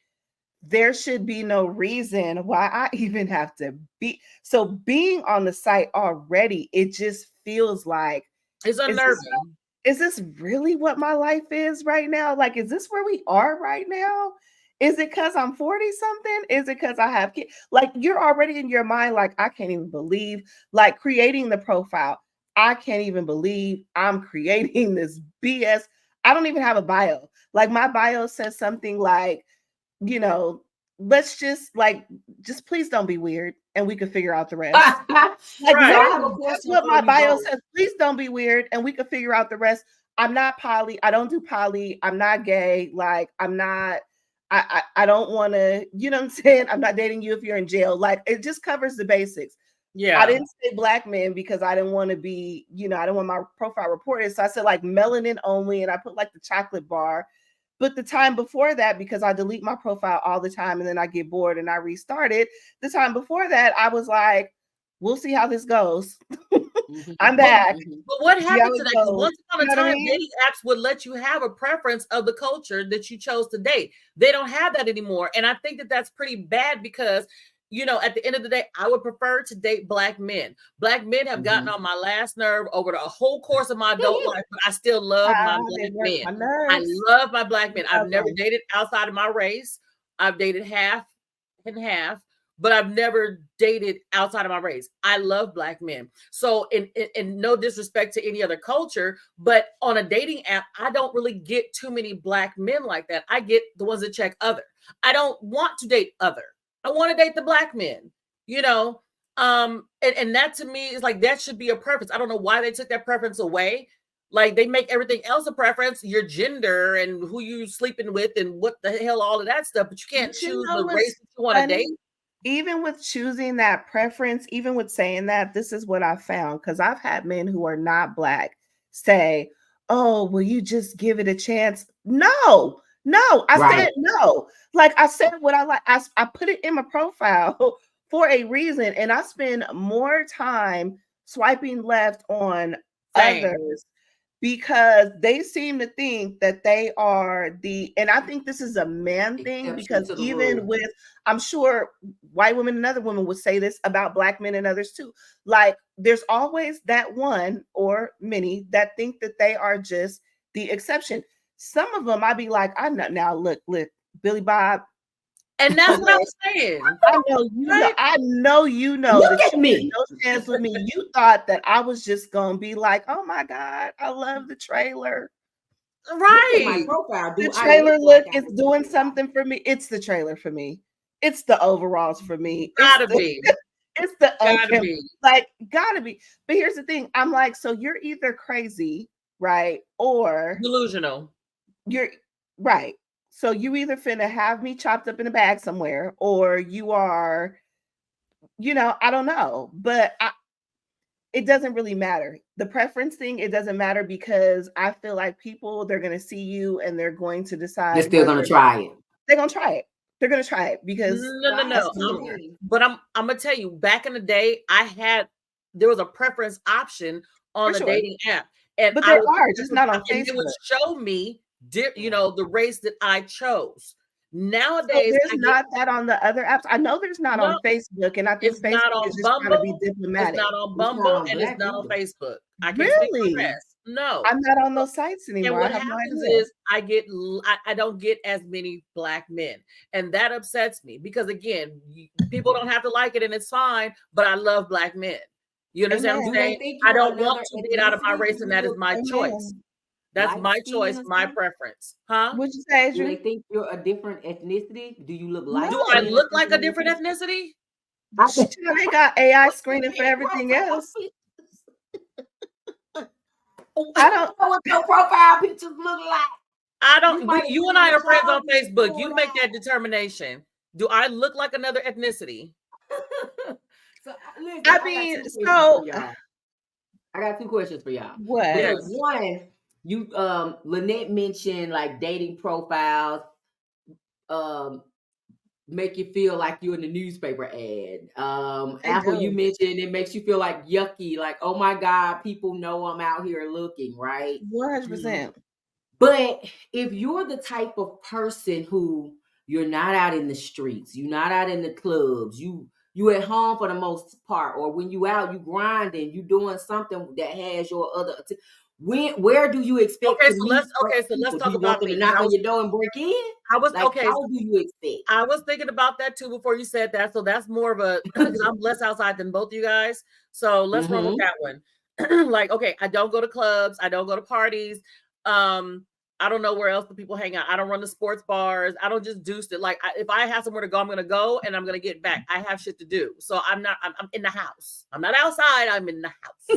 B: there should be no reason why I even have to be. So being on the site already, it just feels like,
A: It's
B: is this
A: unnerving.
B: is this really what my life is right now? Like, is this where we are right now? Is it because I'm 40 something? Is it because I have kids? Like, you're already in your mind, like, I can't even believe, like, creating the profile. I can't even believe I'm creating this BS. I don't even have a bio. Like, my bio says something like, you know, let's just please don't be weird and we can figure out the rest. Like,
A: Right.
C: So I have a
B: literally, that's
C: question
B: what
C: for
B: my
C: you
B: bio
C: both.
B: says. Please don't be weird and we can figure out the rest. I'm not poly. I don't do poly. I'm not gay. Like, I'm not, I don't want to, you know what I'm saying? I'm not dating you if you're in jail. Like, it just covers the basics. I
A: Yeah.
B: didn't say black men because I didn't want to be, I didn't want my profile reported. So I said like melanin only, and I put like the chocolate bar. But the time before that, because I delete my profile all the time and then I get bored and I restart it, the time before that, I was like, we'll see how this goes. I'm
A: But,
B: back.
A: but what
B: See how
A: happened to
B: it
A: that? Because
B: goes.
A: once upon
B: You
A: a
B: know what I
A: time,
B: mean?
A: dating apps would let you have a preference of the culture that you chose to date. They don't have that anymore. And I think that that's pretty bad because, at the end of the day, I would prefer to date black men. Black men have gotten on my last nerve over the whole course of my adult life, but I still love my
B: They
A: black
B: work
A: men.
B: my
A: I
B: nerves.
A: love my black men. I've
B: Love
A: never
B: them.
A: dated outside of my race. I've dated half and half, but I've never dated outside of my race. I love black men. So, in no disrespect to any other culture, but on a dating app, I don't really get too many black men like that. I get the ones that check other. I don't want to date other. I want to date the black men, you know. And that to me is like that should be a preference. I don't know why they took that preference away. Like they make everything else a preference, your gender and who you sleeping with and what the hell, all of that stuff, but you can't
B: But
A: choose the race
B: what's
A: that you want to date.
B: funny? Even with choosing that preference, even with saying that, this is what I found because I've had men who are not black say, "Oh, will you just give it a chance?" No, no, I
C: Right.
B: said no. Like I said, what I like, I put it in my profile for a reason, and I spend more time swiping left on
A: Same.
B: others because they seem to think that they are and I think this is a man thing
C: Exception
B: because
C: to the
B: even
C: rule.
B: with, I'm sure white women and other women would say this about black men and others too. Like there's always that one or many that think that they are just the exception. Some of them I'd be like, I know now, look, Billy Bob,
A: And that's what I'm saying. Right?
B: I know you know
C: Look
B: that
C: at
B: you had
C: me.
B: no chance with me. You thought that I was just gonna be like, oh my God, I love the trailer.
C: Look at my
A: Right.
C: profile.
B: The
C: Do I
B: trailer
C: look like
B: look
C: I
B: is
C: would
B: doing
C: be alive?
B: something for me. It's the trailer for me. It's the overalls for me.
A: Gotta be.
B: It's the
A: Gotta
B: unkempt.
A: be.
B: Like gotta be. But here's the thing. I'm like, so you're either crazy, right? Or
A: Delusional.
B: you're right. So you either finna have me chopped up in a bag somewhere, or you are, I don't know. But it doesn't really matter. The preference thing, it doesn't matter because I feel like people, they're going to see you and they're going to
C: They're
B: decide
C: still
B: whether
C: gonna try it.
B: they're going to try it. They're going to try it because
A: No, no,
C: Try
B: that's
C: it
A: no.
B: who
C: till
B: we are.
C: then.
A: But I'm gonna tell you, back in the day, there was a preference option on
B: For
A: the
B: sure.
A: dating app, and
B: But
A: I
B: there
A: would
B: are, just not on
A: and it would
B: Facebook.
A: show me, the race that I chose.
B: So
A: Nowadays,
B: there's
A: I get
B: not that on the other apps. I know there's not
A: no.
B: on Facebook, and I think
A: It's not
B: Facebook is
A: on
B: just trying to be
A: Bumble. It's
B: diplomatic.
A: not on
C: It's not
A: Bumble,
C: on
A: and it's
C: black
A: not on
C: either.
A: Facebook. I can't speak for the
B: Really?
A: rest. No.
B: I'm not on those sites
A: And
B: anymore. I
A: what
B: have no
A: happens
B: idea.
A: is I don't get as many black men, and that upsets me because again, people don't have to like it, and it's fine. But I love black men. You understand what I'm
B: Amen.
C: Do they
A: saying?
C: think
A: I
C: you're
A: don't want
C: another
A: to date out of my
C: ethnicity? Do
A: race, and
C: you
A: that is
C: look
A: my choice.
B: Amen.
A: That's
C: light
A: my
C: skinned
A: choice,
C: or
A: my
C: something?
A: preference, huh?
B: What'd you say,
C: Do they
B: Adrian?
C: think you're a different ethnicity? Do you look light
A: Do I
B: No.
C: skinned or
A: look like
C: something
A: a
C: in the
A: different
C: picture?
A: ethnicity?
B: Sure, they got AI
C: Look
B: screening
C: at
B: for
C: your
B: everything
C: profile
B: else.
C: pictures.
B: I
C: You
B: don't.
C: know what your profile pictures look like.
A: I
C: You
A: don't.
C: might
A: You
C: be
A: and
C: in
A: I
C: the
A: are friends
C: shower
A: on
C: with your
A: Facebook.
C: sword
A: You make that
C: out.
A: determination. Do I look like another ethnicity?
C: So listen,
B: I
C: I got
B: mean,
C: two questions for
B: so
C: y'all. I got two questions for y'all.
B: what?
C: Because
A: Yes.
C: one, You Lynette mentioned like dating profiles make you feel like you're in the newspaper ad. Apple, you mentioned it makes you feel like yucky, like, oh my God, people know I'm out here looking, right?
B: 100%.
C: But if you're the type of person who you're not out in the streets, you're not out in the clubs, you at home for the most part, or when you out, you grinding, you doing something that has your other. Where do you expect to meet?
A: So let's
C: Do
A: talk
C: you want
A: about
C: them
A: me.
C: to knock on your door and break in?
A: I was
C: Like,
A: okay.
C: how do you expect?
A: I was thinking about that too before you said that. So that's more of a because I'm less outside than both you guys. So let's run with that one. Like, okay, I don't go to clubs, I don't go to parties. I don't know where else the people hang out. I don't run the sports bars. I don't just do it. Like, if I have somewhere to go, I'm gonna go and I'm gonna get back. I have shit to do. So I'm in the house. I'm not outside. I'm in the house.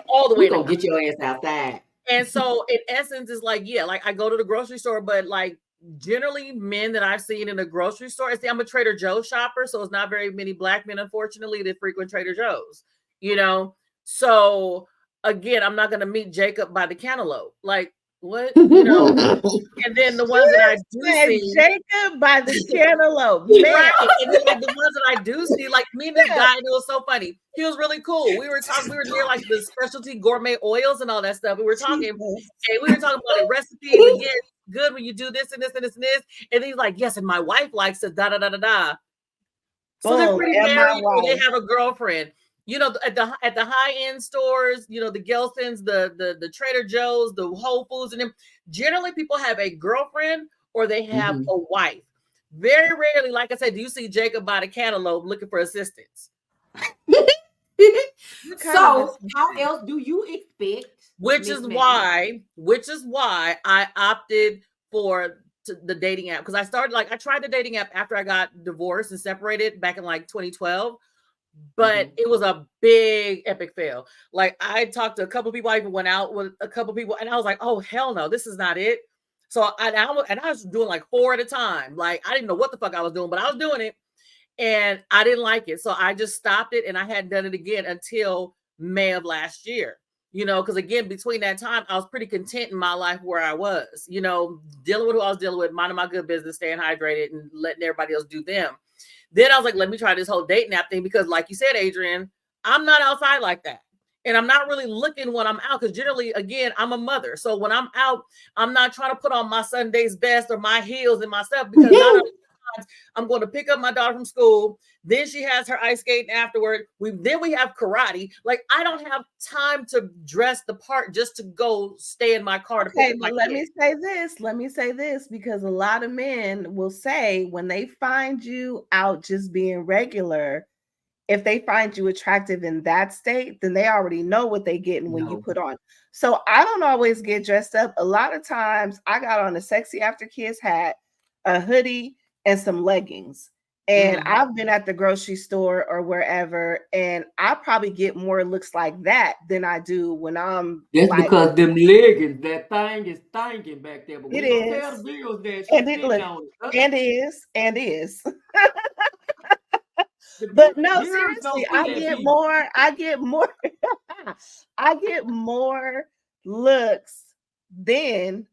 A: All the way.
C: We're gonna get your ass outside.
A: And so in essence, it's like, yeah, like I go to the grocery store, but like generally men that I've seen in the grocery store, see, I'm a Trader Joe's shopper, so it's not very many black men, unfortunately, that frequent Trader Joe's, you know? So again, I'm not gonna meet Jacob by the cantaloupe. Like, what? You know? And then the ones that I do see,
B: Jacob by the cantaloupe,
A: right? And then like the ones that I do see, like me and this guy, and it was so funny. He was really cool. We were near like the specialty gourmet oils and all that stuff. We were talking, and we were talking about the recipes. And yeah, it's good when you do this and this and this and this. And he's like, yes, and my wife likes it. Da da da da da. So they're pretty married. Or they have a girlfriend. You know, at the high end stores, you know, the Gelsons, the Trader Joe's, the Whole Foods, and them. Generally, people have a girlfriend or they have a wife. Very rarely, like I said, do you see Jacob by the cantaloupe looking for assistance?
C: So, how else do you expect?
A: Which is why I opted for the dating app, because I tried the dating app after I got divorced and separated back in like 2012. But it was a big epic fail. Like, I talked to a couple of people. I even went out with a couple of people, and I was like, "Oh hell no, this is not it." So I was doing like 4 at a time. Like, I didn't know what the fuck I was doing, but I was doing it, and I didn't like it. So I just stopped it, and I hadn't done it again until May of last year. You know, because again, between that time, I was pretty content in my life where I was. You know, dealing with who I was dealing with, minding my good business, staying hydrated, and letting everybody else do them. Then I was like, let me try this whole dating app thing, because like you said, Adrienne, I'm not outside like that. And I'm not really looking when I'm out, because generally, again, I'm a mother. So when I'm out, I'm not trying to put on my Sunday's best or my heels and my stuff, because not I'm going to pick up my daughter from school. Then she has her ice skating afterward. We have karate. Like, I don't have time to dress the part just to go stay in my car.
B: Okay, but let me say this, because a lot of men will say when they find you out just being regular, if they find you attractive in that state, then they already know what they getting when you put on. So I don't always get dressed up. A lot of times I got on a sexy after kids hat, a hoodie, and some leggings. And I've been at the grocery store or wherever, and I probably get more looks like that than I do when I'm.
C: That's like, because them leggings, that thing is thinking back there. But
B: it is.
C: Tell the bills that
B: and is. But no, seriously, I get more looks than,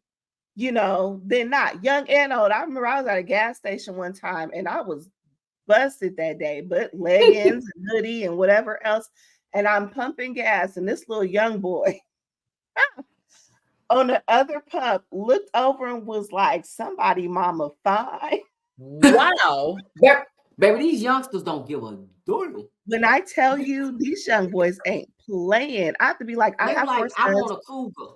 B: than not. Young and old. I remember I was at a gas station one time and I was busted that day, but leggings and hoodie and whatever else. And I'm pumping gas, and this little young boy on the other pump looked over and was like, somebody mama fine.
A: Wow.
C: Baby, these youngsters don't give a damn.
B: When I tell you, these young boys ain't playing. I have to be like, I have 4 sons.
C: I want a cougar.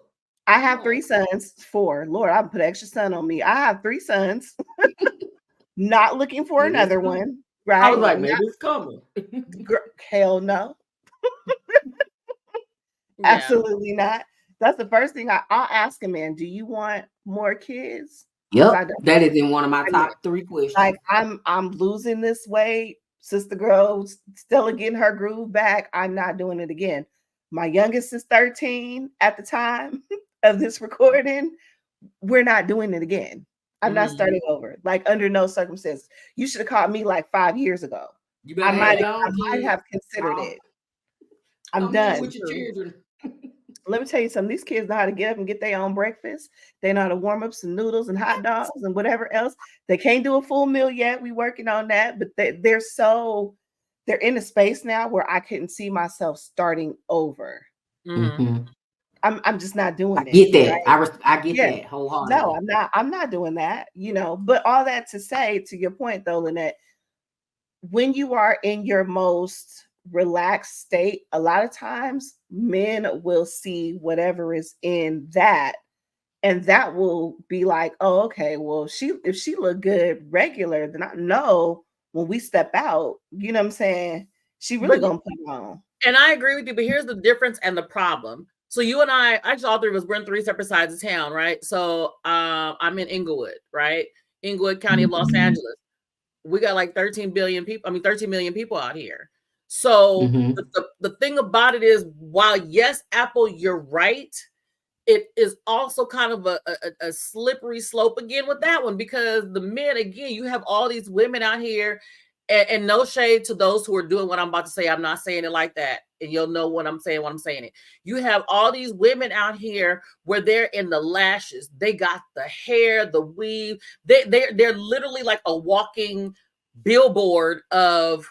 B: I have 3 sons. 4. Lord, I'll put extra son on me. I have 3 sons. Not looking for another one. Right?
C: I was like, maybe it's coming.
B: Hell no. Absolutely not. That's the first thing I'll ask a man. Do you want more kids?
C: Yep, that is in one of my top 3 questions.
B: Like, I'm losing this weight. Sister girl Stella getting her groove back. I'm not doing it again. My youngest is 13 at the time of this recording. We're not doing it again. I'm not starting over. Like, under no circumstances. You should have called me like 5 years ago. I might have considered it. I'm done.
C: With your children.
B: Let me tell you something. These kids know how to get up and get their own breakfast. They know how to warm up some noodles and hot dogs and whatever else. They can't do a full meal yet. We working on that, but they're in a space now where I couldn't see myself starting over.
C: Mm-hmm.
B: I'm just not doing
C: I get
B: it.
C: that.
B: Right?
C: I get
B: Yeah.
C: that wholeheartedly.
B: No, I'm not doing that, But all that to say, to your point though, Lynette, when you are in your most relaxed state, a lot of times men will see whatever is in that, and that will be like, oh, okay, well, if she look good regular, then I know when we step out, you know what I'm saying, she really gonna put it on.
A: And I agree with you, but here's the difference and the problem. So you and I, actually all three of us, we're in three separate sides of town, right? So I'm in Inglewood, right? Inglewood County of Los Angeles. We got like 13 million people out here. So the thing about it is, while yes, Apple, you're right, it is also kind of a slippery slope again with that one, because the men, again, you have all these women out here, and no shade to those who are doing what I'm about to say. I'm not saying it like that, and you'll know what I'm saying when I'm saying it. You have all these women out here where they're in the lashes. They got the hair, the weave. They're literally like a walking billboard of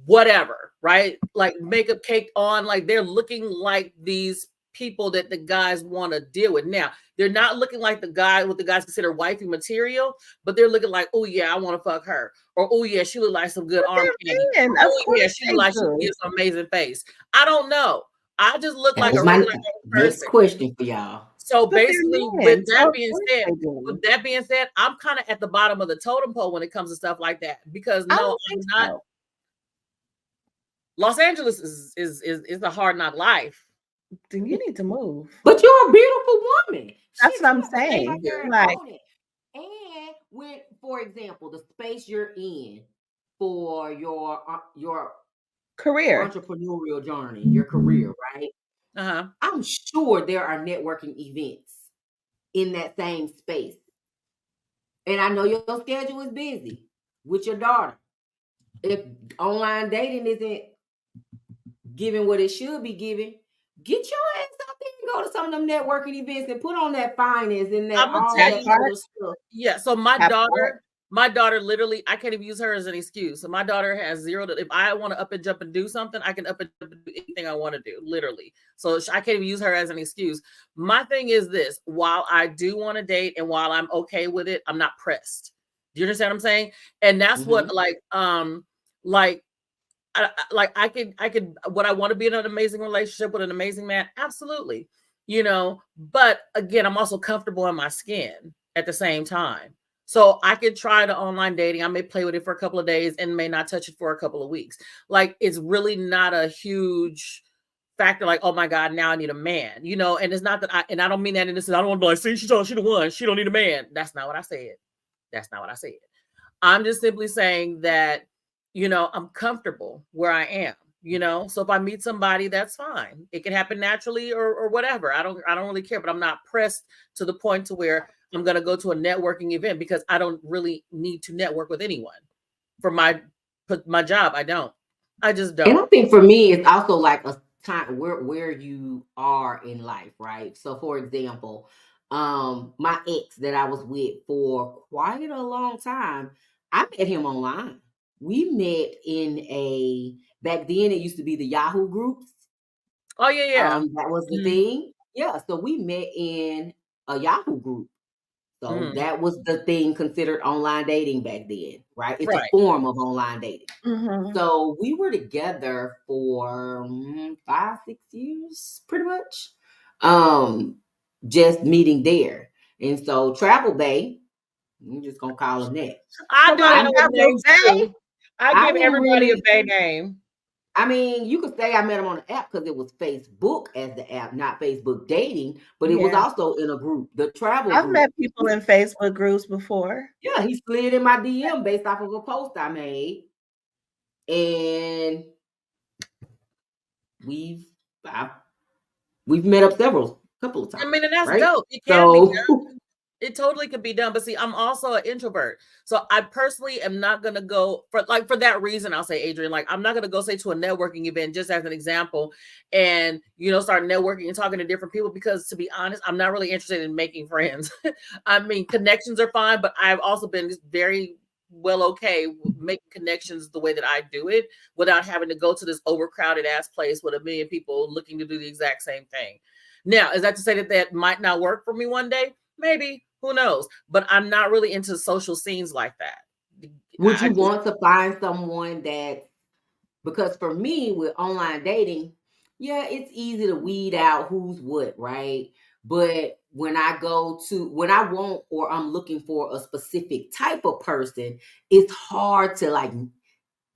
A: whatever, right? Like makeup cake on, like they're looking like these people that the guys want to deal with. Now, they're not looking like what the guys consider wifey material, but they're looking like, oh yeah, I want to fuck her. Or, oh yeah, she look like some good arm candy. Oh yeah, she look like she gives an amazing face. I don't know. I just look like a regular person.
C: Next question for y'all.
A: So basically, with that being said, I'm kind of at the bottom of the totem pole when it comes to stuff like that, because no, I'm not. So. Los Angeles is a hard knock life.
B: Then you need to move.
C: But you're a beautiful woman.
B: That's what I'm saying. Like,
C: and when, for example, the space you're in for your
B: career,
C: entrepreneurial journey, your career, right? I'm sure there are networking events in that same space. And I know your schedule is busy with your daughter. If online dating isn't giving what it should be giving, get your ass out there and go to some of them networking events and put on that finance and that all that other stuff.
A: Yeah. So my daughter literally, I can't even use her as an excuse. So my daughter has zero if I want to up and jump and do something, I can up and jump and do anything I want to do, literally. So I can't even use her as an excuse. My thing is this: while I do want to date and while I'm okay with it, I'm not pressed. Do you understand what I'm saying? And that's what I could would I want to be in an amazing relationship with an amazing man? Absolutely. But again, I'm also comfortable in my skin at the same time. So I could try the online dating. I may play with it for a couple of days and may not touch it for a couple of weeks. Like, it's really not a huge factor. Like, oh my God, now I need a man, and it's not that I don't mean that in this, I don't want to be like, see, she the one, she don't need a man. That's not what I said. I'm just simply saying that, I'm comfortable where I am, so if I meet somebody, that's fine. It can happen naturally or whatever. I don't really care, but I'm not pressed to the point to where I'm going to go to a networking event, because I don't really need to network with anyone for my job. I just don't.
C: And I think for me, it's also like a time where you are in life, right? So for example, my ex that I was with for quite a long time, I met him online. We met back then it used to be the Yahoo groups.
A: Oh yeah.
C: That was the thing. Yeah. So we met in a Yahoo group. So that was the thing considered online dating back then, right? It's a form of online dating. So we were together for 5-6 years, pretty much. Just meeting there. And so Travel Bay, I'm just gonna call him that.
A: I give everybody a Bay name.
C: I mean, you could say I met him on the app because it was Facebook as the app, not Facebook dating, but it was also in a group, the travel
B: I've
C: group.
B: met people in Facebook groups before.
C: Yeah, he slid in my DM based off of a post I made. And we've met up couple of times.
A: I mean, and that's
C: right?
A: dope. It can be done. It totally could be done. But see, I'm also an introvert. So I personally am not going to go for that reason. I'll say, Adrienne, like, I'm not going to go say to a networking event, just as an example, and, start networking and talking to different people, because to be honest, I'm not really interested in making friends. I mean, connections are fine, but I've also been very well okay with making connections the way that I do it without having to go to this overcrowded ass place with a million people looking to do the exact same thing. Now, is that to say that that might not work for me one day? Maybe. Who knows? But I'm not really into social scenes like that.
C: Would you want to find someone that, because for me with online dating, yeah, it's easy to weed out who's what, right? But when I want, or I'm looking for a specific type of person, it's hard to like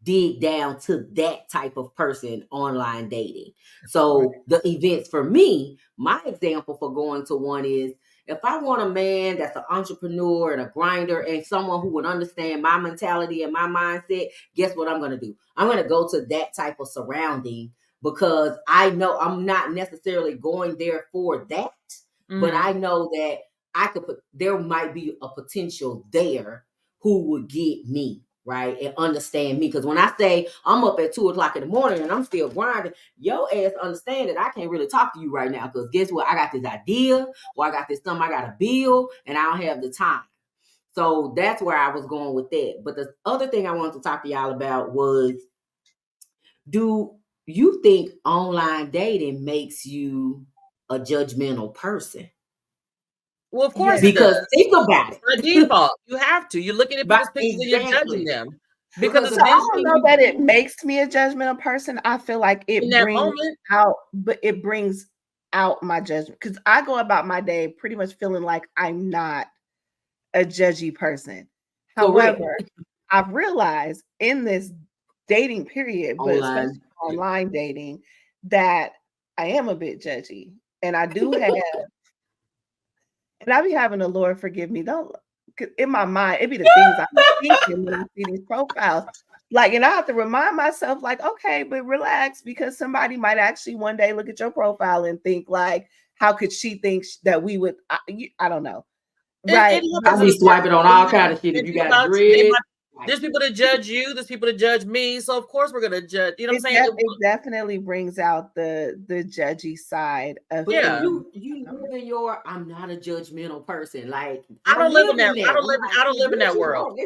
C: dig down to that type of person online dating. So the events for me, my example for going to one is, if I want a man that's an entrepreneur and a grinder and someone who would understand my mentality and my mindset, guess what I'm going to do? I'm going to go to that type of surrounding, because I know I'm not necessarily going there for that, but I know that there might be a potential there who would get me, right, and understand me. Because when I say I'm up at 2:00 in the morning and I'm still grinding, your ass understand that I can't really talk to you right now, because guess what? I got this idea, or I got this something I got to build, and I don't have the time. So that's where I was going with that. But the other thing I wanted to talk to y'all about was, do you think online dating makes you a judgmental person?
A: Well, of course it
C: Because
A: does.
C: think about it.
A: By default, you have to. You're looking at people's pictures and you're judging them. Because
B: So I don't know that it makes me a judgmental person. I feel like it brings out my judgment, because I go about my day pretty much feeling like I'm not a judgy person. However, I've realized in this dating period, but especially online dating, that I am a bit judgy, and I do have, and I be having the Lord forgive me. Don't, in my mind, it be the things I'm thinking when I see these profiles. Like, and I have to remind myself, like, okay, but relax, because somebody might actually one day look at your profile and think, like, how could she think that we would? I don't know. Right.
C: I'll be swiping on all kind of shit if you got dread.
A: There's people to judge you. There's people to judge me. So of course we're gonna judge. You know what I'm saying?
B: It definitely brings out the judgy side of
C: it. Yeah. You live in your, I'm not a judgmental person. Like,
A: I don't live in that. I don't live in that world.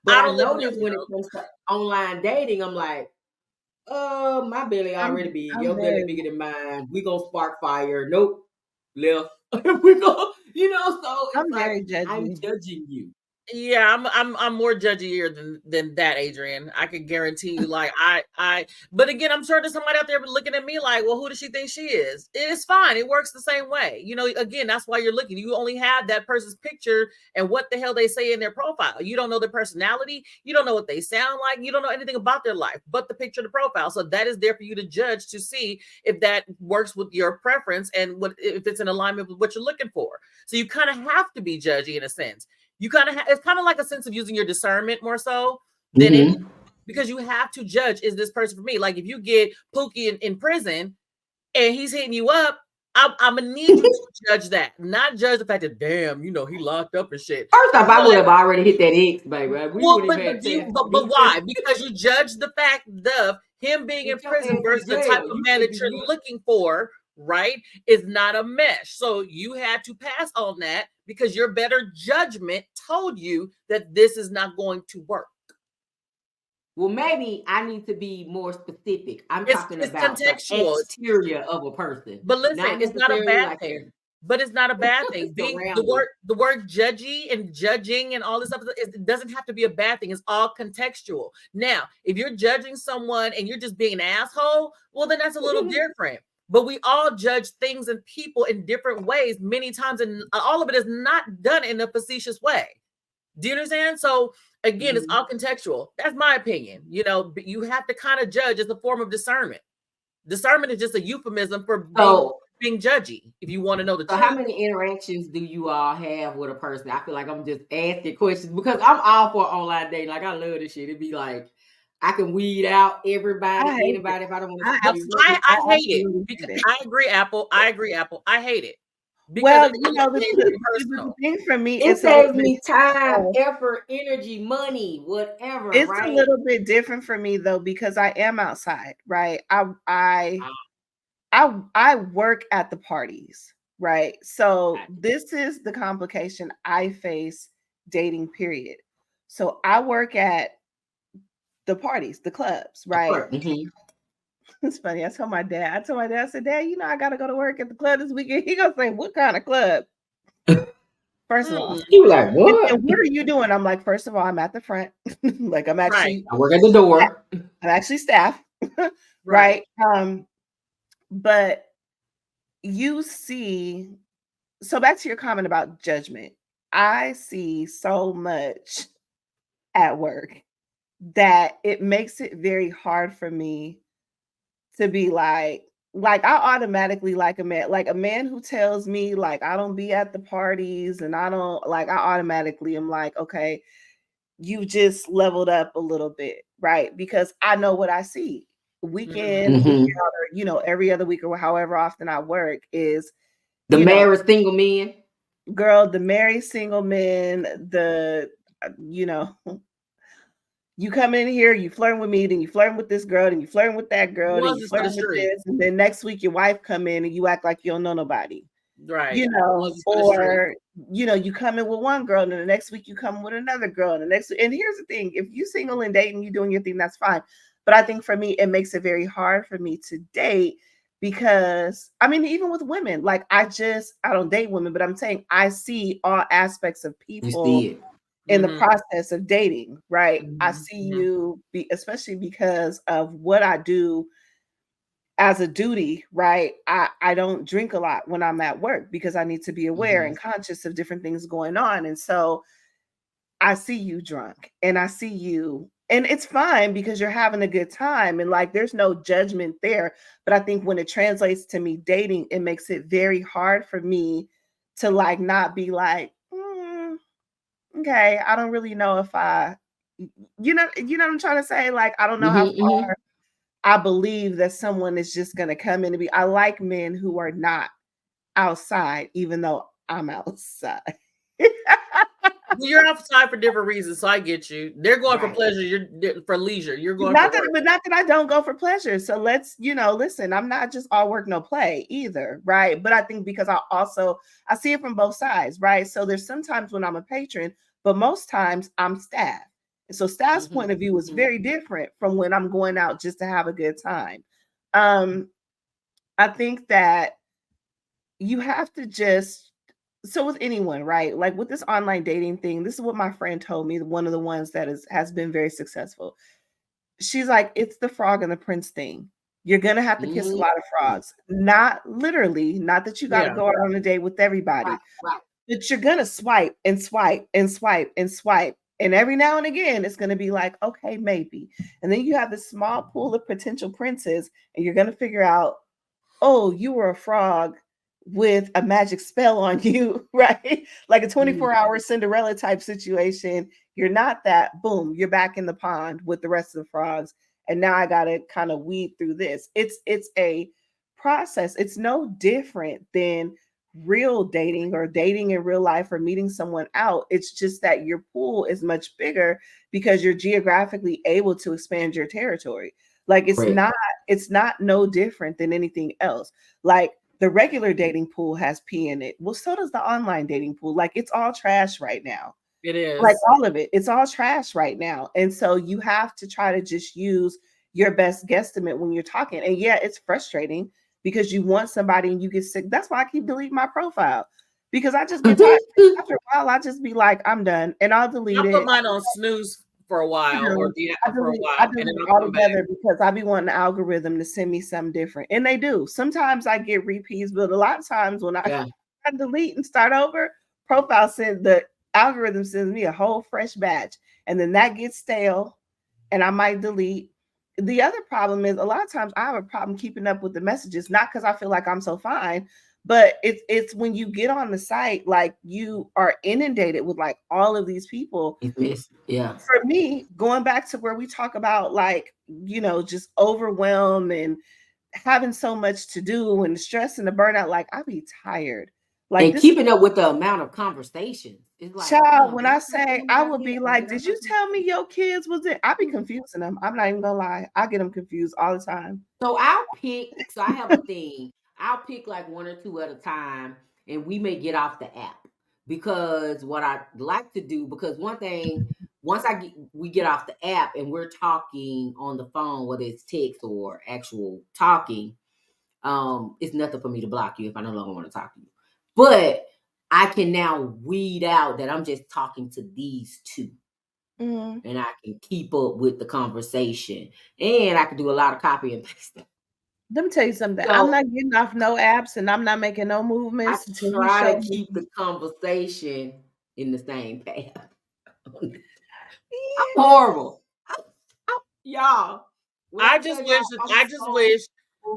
C: But I notice when it comes to online dating, I'm like, my belly already big. Your belly bigger than mine. We gonna spark fire. Nope. Left. We go, so it's like, I'm judging you.
A: Yeah, I'm more judgier than that, Adrienne. I can guarantee you. Like, but again, I'm sure there's somebody out there looking at me like, well, who does she think she is? It's fine. It works the same way. Again, that's why you're looking. You only have that person's picture and what the hell they say in their profile. You don't know their personality. You don't know what they sound like. You don't know anything about their life, but the picture, the profile. So that is there for you to judge, to see if that works with your preference and if it's in alignment with what you're looking for. So you kind of have to be judgy in a sense. You kind of it's kind of like a sense of using your discernment more so than anything, because you have to judge, is this person for me? Like, if you get Pookie in prison and he's hitting you up, I'm gonna need you to judge that, not judge the fact that, damn, he locked up and shit.
C: First off, I would have already hit that X, baby.
A: But why? Because you judge the fact of him being in prison versus the type of man that you're looking for, right, is not a mesh. So you had to pass on that because your better judgment told you that this is not going to work.
C: Well, maybe I need to be more specific. I'm talking about the exterior of a person.
A: But listen, it's not a bad thing. But it's not a bad thing. Being the word judgy and judging and all this stuff, it doesn't have to be a bad thing. It's all contextual. Now, if you're judging someone and you're just being an asshole, well, then that's a little different. But we all judge things and people in different ways many times, and all of it is not done in a facetious way. Do you understand? So again, it's all contextual. That's my opinion. You have to kind of judge as a form of discernment. Discernment is just a euphemism for being judgy, if you want to know the truth.
C: How many interactions do you all have with a person? I feel like I'm just asking questions because I'm all for online dating. Like, I love this shit. It'd be like, I can weed out anybody if I don't want to.
A: I hate it. Because I agree, Apple. I hate it. because
B: Well,
A: it,
B: you know,
A: it ain't really
B: the
A: personal.
B: thing for me,
C: It
B: it's a little
C: saves
B: bit
C: me time,
B: different.
C: effort, energy, money, whatever,
B: It's a
C: right?
B: little bit different for me though, because I am outside, right? I
A: Ah,
B: I work at the parties, right? So
A: got
B: this is the complication I face dating, period. So I work at the parties, the clubs,
C: Of
B: right?
C: course. Mhm.
B: It's funny. I told my dad, I said, Dad, you know, I gotta go to work at the club this weekend. He gonna say, what kind of club? First of all.
A: Mm,
C: He was like, "What?"
B: And what are you doing? I'm like, first of all, I'm at the front. Like
A: right,
C: I work at the door.
B: I'm actually staff,
A: right.
B: right? But you see, so back to your comment about judgment. I see so much at work that it makes it very hard for me to be like I automatically like a man who tells me like I don't be at the parties and I don't like I automatically am like, okay, you just leveled up a little bit, right? Because I know what I see week in, week
C: Mhm.
B: out, or every other week or however often I work is,
C: The
B: you know,
C: married single men.
B: girl, the married single men, the you know, you come in here, you flirting with me, then you flirting with this girl, then you flirting with that
A: The
B: girl, then
A: ones
B: you
A: that's for the
B: flirting with
A: street,
B: this, and then next week your wife come in and you act like you don't know nobody,
A: right? The ones that's for the street.
B: or you come in with one girl, and then the next week you come with another girl, and the next. And here's the thing: if you single and dating, you doing your thing, that's fine. But I think for me, it makes it very hard for me to date because I mean, even with women, like I don't date women, but I'm saying I see all aspects of
C: You
B: people
C: see it.
B: in the
A: Hmm.
B: process of dating, right? I
C: Mhm.
B: see
C: Mhm.
B: you especially because of what I do as a duty, right? I don't drink a lot when I'm at work because I need to be aware
C: Mhm.
B: and conscious of different things going on. And so I see you drunk and I see you, and it's fine because you're having a good time and like there's no judgment there. But I think when it translates to me dating, it makes it very hard for me to like not be like, okay, I don't really know if you know what I'm trying to say? Like, I don't know how
C: Mhm.
B: far
C: Mhm.
B: I believe that someone is just gonna come in and be. I like men who are not outside, even though I'm outside.
A: Well, you're outside for different reasons, so I get you. They're going for
C: Right.
A: pleasure. You're for leisure. You're going for
B: Not that,
A: work.
B: but not that I don't go for pleasure. So let's, listen, I'm not just all work, no play either, right? But I think because I see it from both sides, right? So there's sometimes when I'm a patron, but most times I'm staff. And so staff's
A: Hmm.
B: point of view is
C: Mhm.
B: very different from when I'm going out just to have a good time. Um, I think that you have to just so with anyone, right? Like with this online dating thing, this is what my friend told me, one of the ones that has been very successful. She's like, it's the frog and the prince thing. You're gonna have to kiss a
C: Mhm.
B: lot of frogs. Not literally, not that you gotta
A: Yeah.
B: go out on a date with
C: Right.
B: everybody,
C: Right.
B: but you're gonna swipe and swipe and swipe and swipe. And every now and again, it's gonna be like, okay, maybe. And then you have this small pool of potential princes, and you're gonna figure out, oh, you were a frog with a magic spell on you, right? Like a
C: Mhm.
B: 24-hour Cinderella type situation. You're not that, boom, you're back in the pond with the rest of the frogs. And now I gotta kind of weed through this. It's a process. It's no different than real dating or dating in real life or meeting someone out. It's just that your pool is much bigger because you're geographically able to expand your territory. Like
C: Correct.
B: it's not no different than anything else. Like the regular dating pool has pee in it. Well, so does the online dating pool. Like it's all trash right now.
A: It
B: Like
A: is.
B: all of it. It's all trash right now. And so you have to try to just use your best guesstimate when you're talking. And yeah, it's frustrating because you want somebody and you get sick. That's why I keep deleting my profile because I just get tired. After a while, I just be like, I'm done. And I'll delete
A: I put
B: it.
A: mine on snooze for a while, or for a
B: I
A: while, and then
B: delete
A: I'll come back.
B: altogether because I be wanting the algorithm to send me something different. And they do. Sometimes I get repeats, but a lot of times when I
C: Yeah.
B: delete and start over, the algorithm sends me a whole fresh batch. And then that gets stale and I might delete. The other problem is a lot of times I have a problem keeping up with the messages, not because I feel like I'm so fine, but it's when you get on the site, like you are inundated with like all of these people.
C: It's messy. Yeah.
B: For me, going back to where we talk about like, just overwhelm and having so much to do and the stress and the burnout, like I be tired. Like
C: and
B: this
C: keeping up with the amount of conversations. It's like,
B: child,
C: damn,
B: when
C: did
B: I
C: I say
B: say
C: something
B: I
C: about
B: would
C: this?
B: be
C: Or
B: like,
C: did I
B: did
C: say
B: you
C: something?
B: tell me your kids was it? I be
C: Mhm.
B: confusing them. I'm not even gonna lie. I get them confused all the time.
C: So I'll pick. So I have a thing. I'll pick like one or two at a time, and we may get off the app because what I like to do. Because one thing, once we get off the app and we're talking on the phone, whether it's text or actual talking, it's nothing for me to block you if I no longer want to talk to you. But I can now weed out that I'm just talking to these two.
B: Mhm.
C: And I can keep up with the conversation. And I can do a lot of copy and pasting.
B: Let me tell you something. I'm
C: So
B: not getting off no apps and I'm not making no
C: I
B: movements until you
C: try
B: show
C: to
B: me.
C: keep the conversation in the same path. I'm horrible. Y'all. When I
A: I
C: tell
A: just
C: y'all
A: wish
C: I'm
A: I just
C: so
A: wish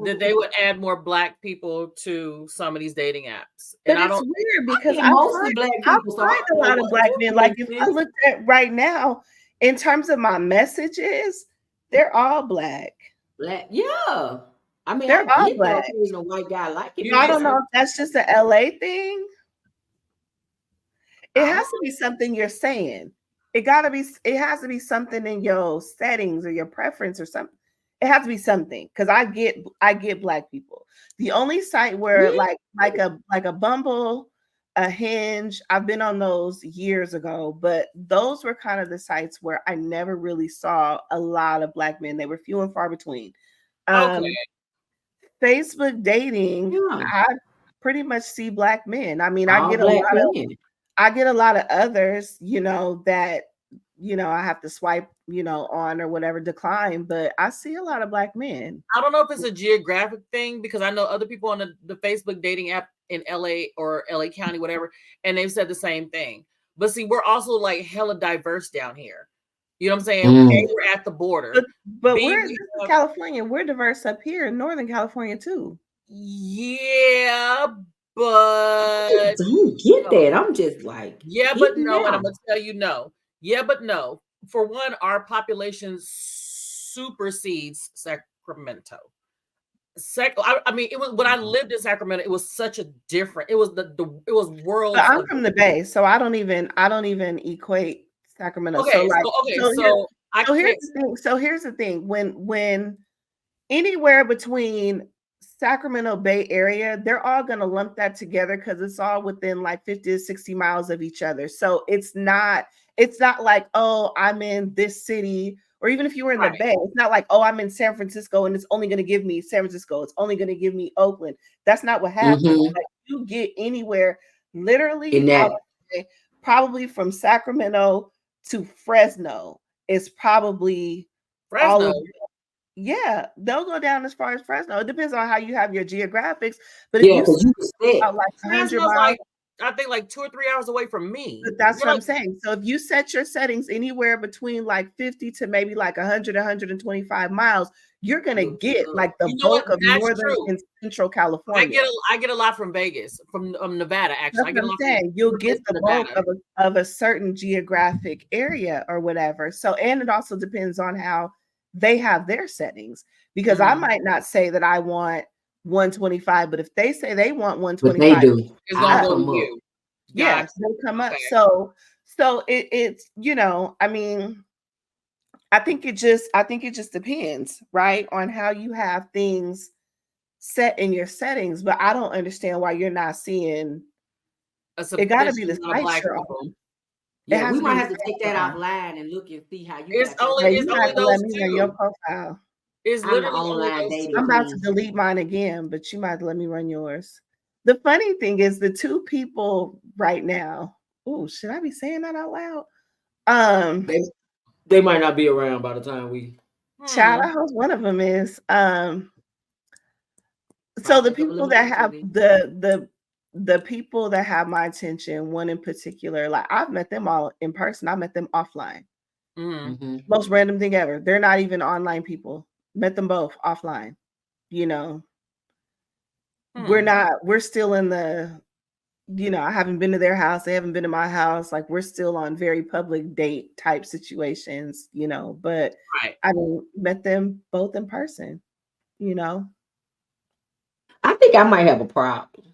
A: that they would add more Black people to some of these dating apps. And
B: But
A: I
B: it's
A: don't
B: weird
C: I
B: because
C: get mostly black
B: I
C: people, so I
B: find a
C: don't know
B: lot of
C: what
B: Black men. Like if I
C: difference is.
B: looked at right now, in terms of my messages, they're all Black.
C: Black, yeah. I mean,
B: They're
C: I
B: all
C: get the
B: Black.
C: occasional white guy liking
A: you
B: I
C: me,
A: need
C: but
B: don't
A: some
B: know if that's just a LA thing. It
C: I
B: has
C: don't.
B: to be something you're saying. It has to be something in your settings or your preference or something. It has to be something because I get Black people. The only site where
C: Yeah.
B: like a Bumble, a Hinge, I've been on those years ago, but those were kind of the sites where I never really saw a lot of Black men. They were few and far between.
A: okay.
B: Um, Facebook dating,
C: Yeah.
B: I pretty much see Black men. I mean,
C: All black men.
B: I get a lot of others, that, I have to swipe, on or whatever, decline, but I see a lot of Black men.
A: I don't know if it's a geographic thing because I know other people on the Facebook dating app in LA or LA County, whatever, and they've said the same thing. But see, we're also like hella diverse down here. You know what I'm saying? A, we're at the border.
B: But
A: B,
B: this
A: we
B: is
A: have,
B: California. We're diverse up here in Northern California too.
A: yeah,
C: I
A: but
C: don't get
A: no.
C: that. I'm just like
A: Yeah, but
C: hitting
A: no, and I'm
C: now.
A: gonna tell you no. Yeah, but no. For one, our population supersedes Sacramento. I mean, it was when I lived in Sacramento. It was such a different. It was it was
B: But
A: worlds
B: I'm
A: of.
B: from the Bay, so I don't even equate Sacramento. So
A: Okay,
B: like, so here,
A: so I
B: so here's
A: can't.
B: the thing. So here's the thing. When anywhere between Sacramento Bay Area, they're all going to lump that together because it's all within like 50 to 60 miles of each other. So it's not like, oh, I'm in this city, or even if you were in the
A: Right.
B: Bay, it's not like, oh, I'm in San Francisco and it's only going to give me San Francisco. It's only going to give me Oakland. That's not what happens.
C: Mm-hmm.
B: Like you get anywhere, literally,
C: In
B: I
C: that.
B: would say probably from Sacramento to Fresno is probably all
A: Fresno.
B: of yeah, they'll go down as far as Fresno. It depends on how you have your geographics. But if
C: Yeah,
B: you
C: because
B: set
C: you said
B: out like 100
A: Fresno's
B: miles,
A: like I think like 2 or 3 hours away from me.
B: but that's
A: We're
B: what I'm
A: like,
B: saying. So if you set your settings anywhere between like 50 to maybe like 100, 125 miles, you're going to
C: look it
B: get
C: up.
B: like the
A: you know what?
B: bulk of
A: That's
B: northern
A: true.
B: and central California.
A: I get a lot from Vegas, from Nevada. Actually,
B: That's
A: I
B: what
A: get a
B: I'm
A: lot from
B: saying. You'll
A: different
B: get
A: places
B: the
A: in
B: bulk
A: Nevada.
B: of a certain geographic area or whatever. So, and it also depends on how they have their settings. Because I might not say that I want 125, but if they say they want
C: But they
B: 125,
C: do.
A: It's gonna
C: I
B: up,
A: go to
C: come up.
A: you.
B: yeah,
A: Gotcha.
B: they'll come up.
A: Okay.
B: So it's I mean, I think it just depends, right, on how you have things set in your settings. But I don't understand why you're not seeing.
A: A
B: It got to
A: sufficient
B: be the
A: amount of
B: sites
A: Black
B: you're
A: people.
B: on. It
C: Yeah, we
B: has to be
C: might
B: the
C: have to
B: sites
C: take
B: you're
C: that
B: on.
C: offline and look and see how you got your
B: Yeah,
A: It's
B: you
A: only
B: have to let
A: those
B: me on your
A: two.
B: profile.
A: It's
C: I'm the
A: literally only
C: online
A: those
C: dating
B: I'm
A: two.
B: about to
C: queen.
B: delete mine again, but you might have to let me run yours. The funny thing is the two people right now. Oh, should I be saying that out loud? Um,
C: They might not be around by the time we
B: Child,
A: Hmm.
B: I hope one of them is. So
C: might
B: the
C: take up
B: people that
C: elimination
B: have
C: then.
B: the people that have my attention, one in particular, like I've met them all in person. I met them offline.
A: Hmm.
C: Mm-hmm.
B: Most random thing ever. They're not even online people. Met them both offline. You know,
A: Hmm.
B: we're still in the, I haven't been to their house. They haven't been to my house. Like we're still on very public date type situations, but
A: Right.
B: I mean, met them both in person, you know.
C: I think I might have a problem.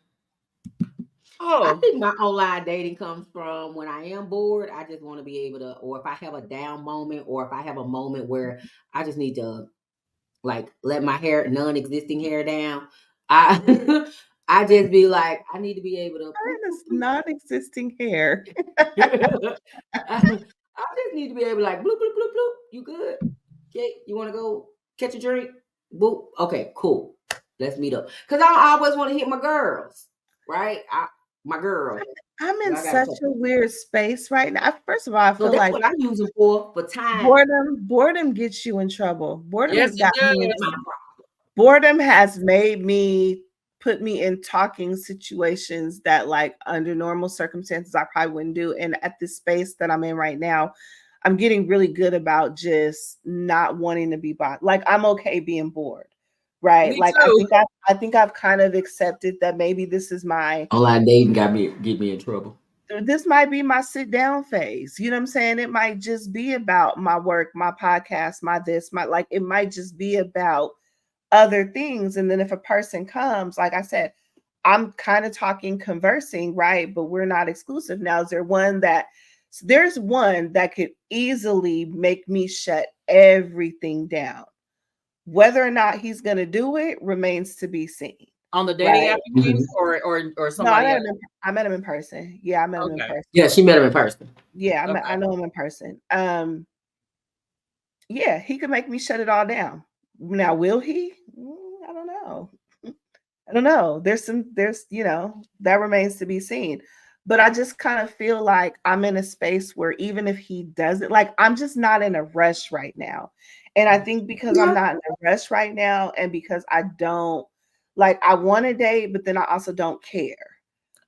C: I
A: Oh,
C: think my online dating comes from when I am bored. I just want to be able to, or if I have a down moment, or if I have a moment where I just need to like let my non-existing hair down. I I just be like, I need to be able to
B: Mine is non-existing hair.
C: I just need to be able to like bloop bloop bloop bloop. You good? Okay, you want to go catch a drink? Boop. Okay, cool. Let's meet up. Cause I always want to hit my girls, right? My girl.
B: I'm in
C: I got a
B: such a
C: couple.
B: weird space right now. First of all, I
C: So
B: feel
C: that's
B: like
C: what I'm using for time.
B: boredom gets you in trouble. Boredom
A: yes,
B: has
A: it
B: gotten me
A: does.
C: My
B: into boredom has made me put me in talking situations that like under normal circumstances I probably wouldn't do. And at this space that I'm in right now, I'm getting really good about just not wanting to be bored. Like I'm okay being bored. Right.
A: Me
B: Like
A: too.
B: I think I've kind of accepted that maybe
C: online dating get me in trouble.
B: this might be my sit down phase. You know what I'm saying? It might just be about my work, my podcast, my this, my like it might just be about other things. And then if a person comes, like I said, I'm kind of talking conversing, right? But we're not exclusive. Now, is there there's one that could easily make me shut everything down. Whether or not he's gonna do it remains to be seen.
A: On the dating
B: Right.
A: app, you mean, or
B: No, I
A: somebody
B: met
A: else?
B: him I met him in person. Yeah, I met him in
A: Okay,
B: person.
C: Yeah, she met him in person.
B: Yeah, I
A: okay.
B: know him in person. Yeah, he could make me shut it all down. Now, will he? I don't know. I don't know. That remains to be seen. But I just kind of feel like I'm in a space where even if he doesn't, like, I'm just not in a rush right now. And I think because I'm
C: Yeah.
B: not in a rush right now, and because I don't like, I want to date, but then I also don't care.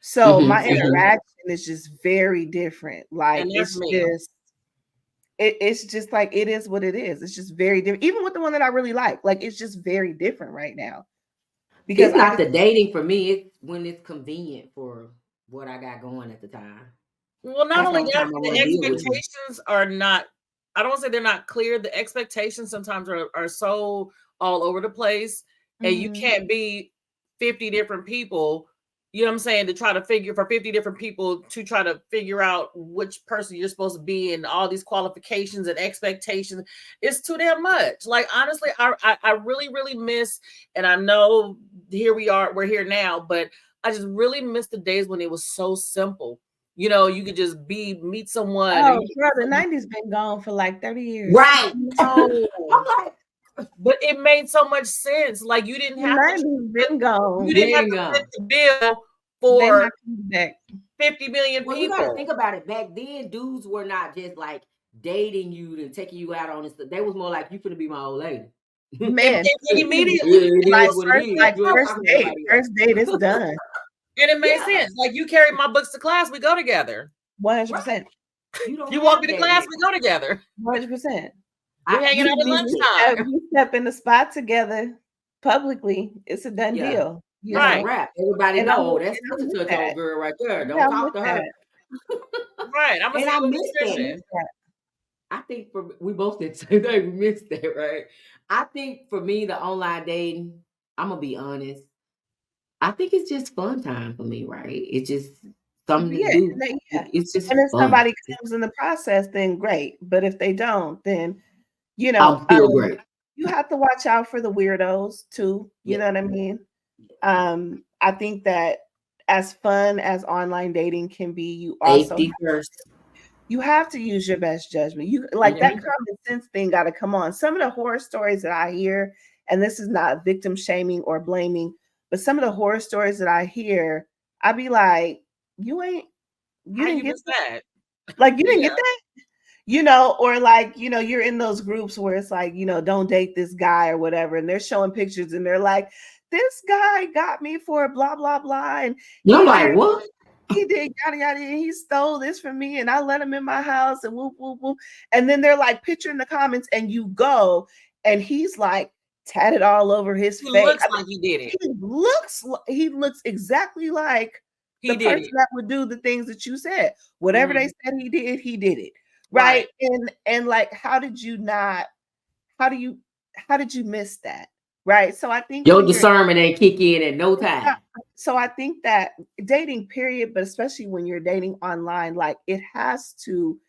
B: So
C: Mm-hmm,
B: my
C: mm-hmm.
B: interaction is just very different. Like,
A: And that's me.
B: it's just like it is what it is. It's just very different. Even with the one that I really like it's just very different right now because
C: It's
B: I
C: not
B: just
C: the dating for me. It's when it's convenient for what I got going at the time.
A: Well, not
C: That's the
A: only
C: only
A: that,
C: time I
A: the
C: want to deal with you.
A: expectations are not, I don't want to say they're not clear. The expectations sometimes are so all over the place, and you
B: Mhm.
A: can't be 50 different people, you know what I'm saying, to try to figure for 50 different people to try to figure out which person you're supposed to be and all these qualifications and expectations. It's too damn much. Like, honestly, I really, really miss, and I know here we are, we're here now, but I just really miss the days when it was so simple. You know, you could just meet someone, or
B: Oh,
A: you
B: girl, the 90s been gone for like 30 years.
C: Right.
A: know,
C: I'm like,
A: but it made so much sense. Like you didn't
B: The
A: have to
B: 90s
A: split,
B: been
A: you
B: gone.
A: didn't have
C: been
A: to split
C: gone.
A: the bill
B: They
A: for
B: not coming back.
A: 50 million
C: Well, you got to
A: people.
C: think about it. Back then, dudes were not just like dating you and taking you out on this. They was more like, you finna be my old lady.
A: And,
B: Man,
A: and immediately,
C: It
B: like
C: is what it is. You ain't
B: first
C: talking to
B: date.
C: nobody else.
B: First date, it's done.
A: and it made
C: Yeah,
A: sense. Like you carried my books to class, we go together.
B: 100%.
C: you don't
A: You walk me
C: have
A: to
C: that
A: class,
C: now.
A: we go together.
B: 100%.
A: We hanging
C: You
A: out at
C: miss it.
A: lunchtime.
B: You step in the spot together publicly, it's a done
C: Yeah,
B: deal, you
C: that's a
A: Right,
B: know?
C: wrap. Everybody
B: And I'm
C: know,
B: with,
C: oh, that's
B: and
C: such
B: I'm
C: and
B: with
C: such
B: that.
C: old girl right there.
B: Yeah,
C: Don't
B: I'm with
C: talk to her.
B: that.
A: right. I'm gonna
C: And
A: see
C: I
A: you in
C: miss
B: I'm
C: that.
B: with
A: nutrition.
B: that.
C: I think we both did the same thing. We missed that, right? I think for me, the online dating, I'm gonna be honest. I think it's just fun time for me, right? It's just something to
B: Yeah,
C: do.
B: yeah.
C: It's just
B: And if
C: fun.
B: somebody comes in the process, then great. But if they don't, then you know,
C: I'll feel great.
B: you have to watch out for the weirdos too. You
C: Yeah.
B: know what I mean? I think that as fun as online dating can be,
C: Safety first.
B: you have to use your best judgment. You like that
C: Mhm.
B: common sense thing got to come on. Some of the horror stories that I hear, and this is not victim shaming or blaming, but some of the horror stories that I hear, I be like, you
A: How
B: didn't
A: you
B: get
A: miss
B: that?
A: that?
B: Like you didn't get
A: Yeah.
B: that? Or like, you're in those groups where it's like, don't date this guy or whatever, and they're showing pictures and they're like, this guy got me for blah blah blah, and
C: And I'm
B: he
C: like,
B: did
C: what?
B: he did yada yada, and he stole this from me, and I let him in my house, and whoop whoop whoop. And then they're like picture in the comments, and you go, and he's like tatted all over his
A: He
B: face.
A: looks like he did it.
B: He looks exactly like the
A: He did
B: person
A: it.
B: that would do the things that you said. Whatever they
A: Mhm.
B: said he did it.
A: Right.
B: Right. And like, how did you miss that? right? So I think
C: Your
B: when you're
C: discernment ain't kick in at no time.
B: so I think that dating period, but especially when you're dating online, like it has to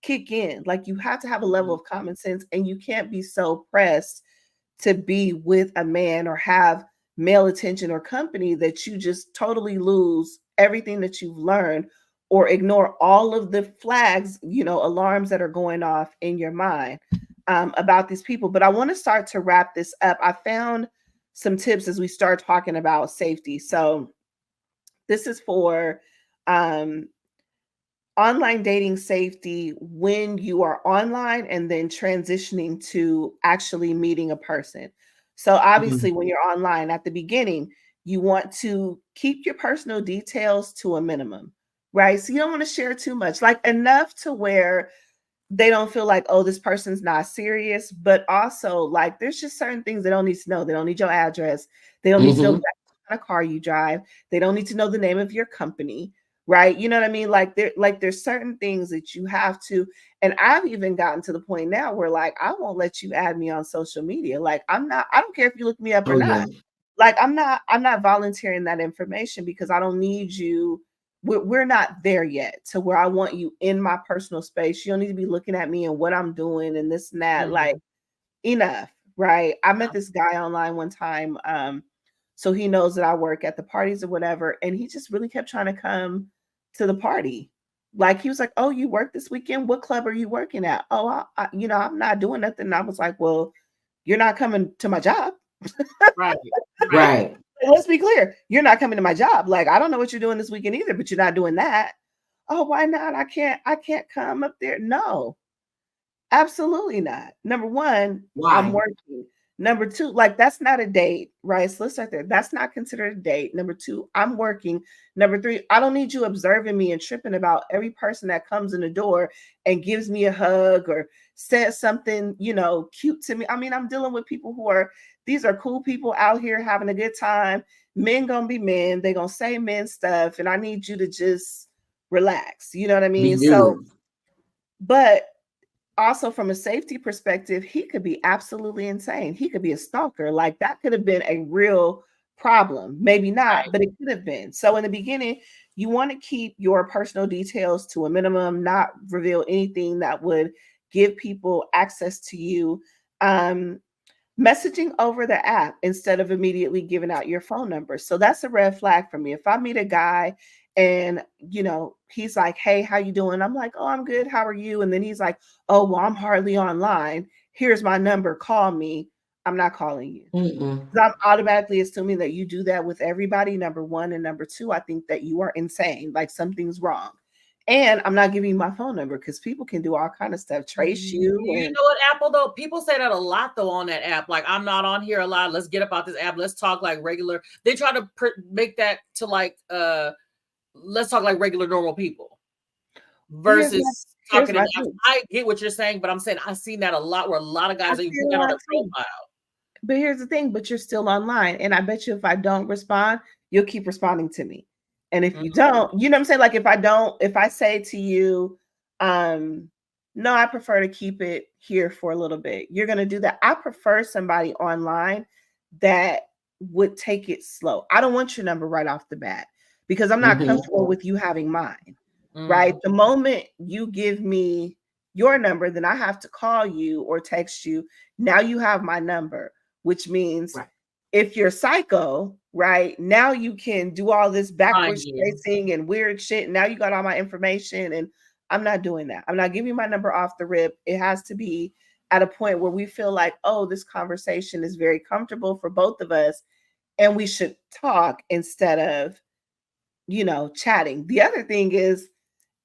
B: kick in. Like you have to have a level of common sense, and you can't be so pressed to be with a man or have male attention or company that you just totally lose everything that you've learned or ignore all of the flags, alarms that are going off in your mind about these people. But I want to start to wrap this up. I found some tips as we start talking about safety. So this is for um, online dating safety when you are online and then transitioning to actually meeting a person. So obviously when you're online at the beginning, you want to keep your personal details to a minimum, right? So you don't want to share too much, like enough to where they don't feel like, oh, this person's not serious, but also like there's just certain things they don't need to know. They don't need your address. They don't need to know what kind of car you drive. They don't need to know the name of your company, right? You know what I mean? There's certain things that you have to, and I've even gotten to the point now where like I won't let you add me on social media. Like I don't care if you look me up or not. Like I'm not volunteering that information because I don't need you. We're not there yet to where I want you in my personal space. You don't need to be looking at me and what I'm doing and this and that. Like enough, right? I met this guy online one time. So he knows that I work at the parties or whatever, and he just really kept trying to come to the party. Like he was like, "Oh, you work this weekend? What club are you working at?" "Oh, I'm not doing nothing." And I was like, "Well, you're not coming to my job."
A: Right.
C: Right.
B: Let's be clear. You're not coming to my job. Like, I don't know what you're doing this weekend either, but you're not doing that. "Oh, why not? I can't come up there." No, absolutely not. Number one, I'm
C: Why?
B: working. Number two, like that's not a date, right? So let's start there. That's not considered a date. Number two, I'm working. Number three, I don't need you observing me and tripping about every person that comes in the door and gives me a hug or says something, cute to me. I mean, I'm dealing with people these are cool people out here having a good time. Men gonna be men. They gonna say men stuff, and I need you to just relax. You know what I
C: Be
B: mean? So,
C: you.
B: but also from a safety perspective, he could be absolutely insane. He could be a stalker. Like that could have been a real problem. Maybe not, but it could have been. So in the beginning, you want to keep your personal details to a minimum, not reveal anything that would give people access to you. Um, Messaging over the app instead of immediately giving out your phone number. So that's a red flag for me. If I meet a guy and he's like, "Hey, how you doing?" I'm like, "Oh, I'm good. How are you?" And then he's like, "Oh, well, I'm hardly online. Here's my number. Call me." I'm not calling you. 'Cause I'm automatically assuming that you do that with everybody, number one. And number two, I think that you are insane. Like something's wrong. And I'm not giving you my phone number because people can do all kind of stuff, trace you.
A: You
B: And
A: know what, Apple, though? People say that a lot, though, on that app. Like, I'm not on here a lot. Let's get up out this app. Let's talk like regular. They try to make that to like, let's talk like regular, normal people versus
B: here's
A: talking in
B: my
A: apps.
B: thing.
A: I get what you're saying, but I'm saying I've seen that a lot where a lot of guys are even put that on their profile.
B: But here's the thing, but you're still online. And I bet you if I don't respond, you'll keep responding to me. And if you don't, you know what I'm saying? Like if I say to you, no, I prefer to keep it here for a little bit, you're gonna do that. I prefer somebody online that would take it slow. I don't want your number right off the bat because I'm not comfortable with you having mine. Right. The moment you give me your number, then I have to call you or text you. Now you have my number, which means if you're psycho, right, now you can do all this backwards tracing and weird shit. Now you got all my information, and I'm not doing that. I'm not giving you my number off the rip. It has to be at a point where we feel like, oh, this conversation is very comfortable for both of us, and we should talk instead of, chatting. The other thing is,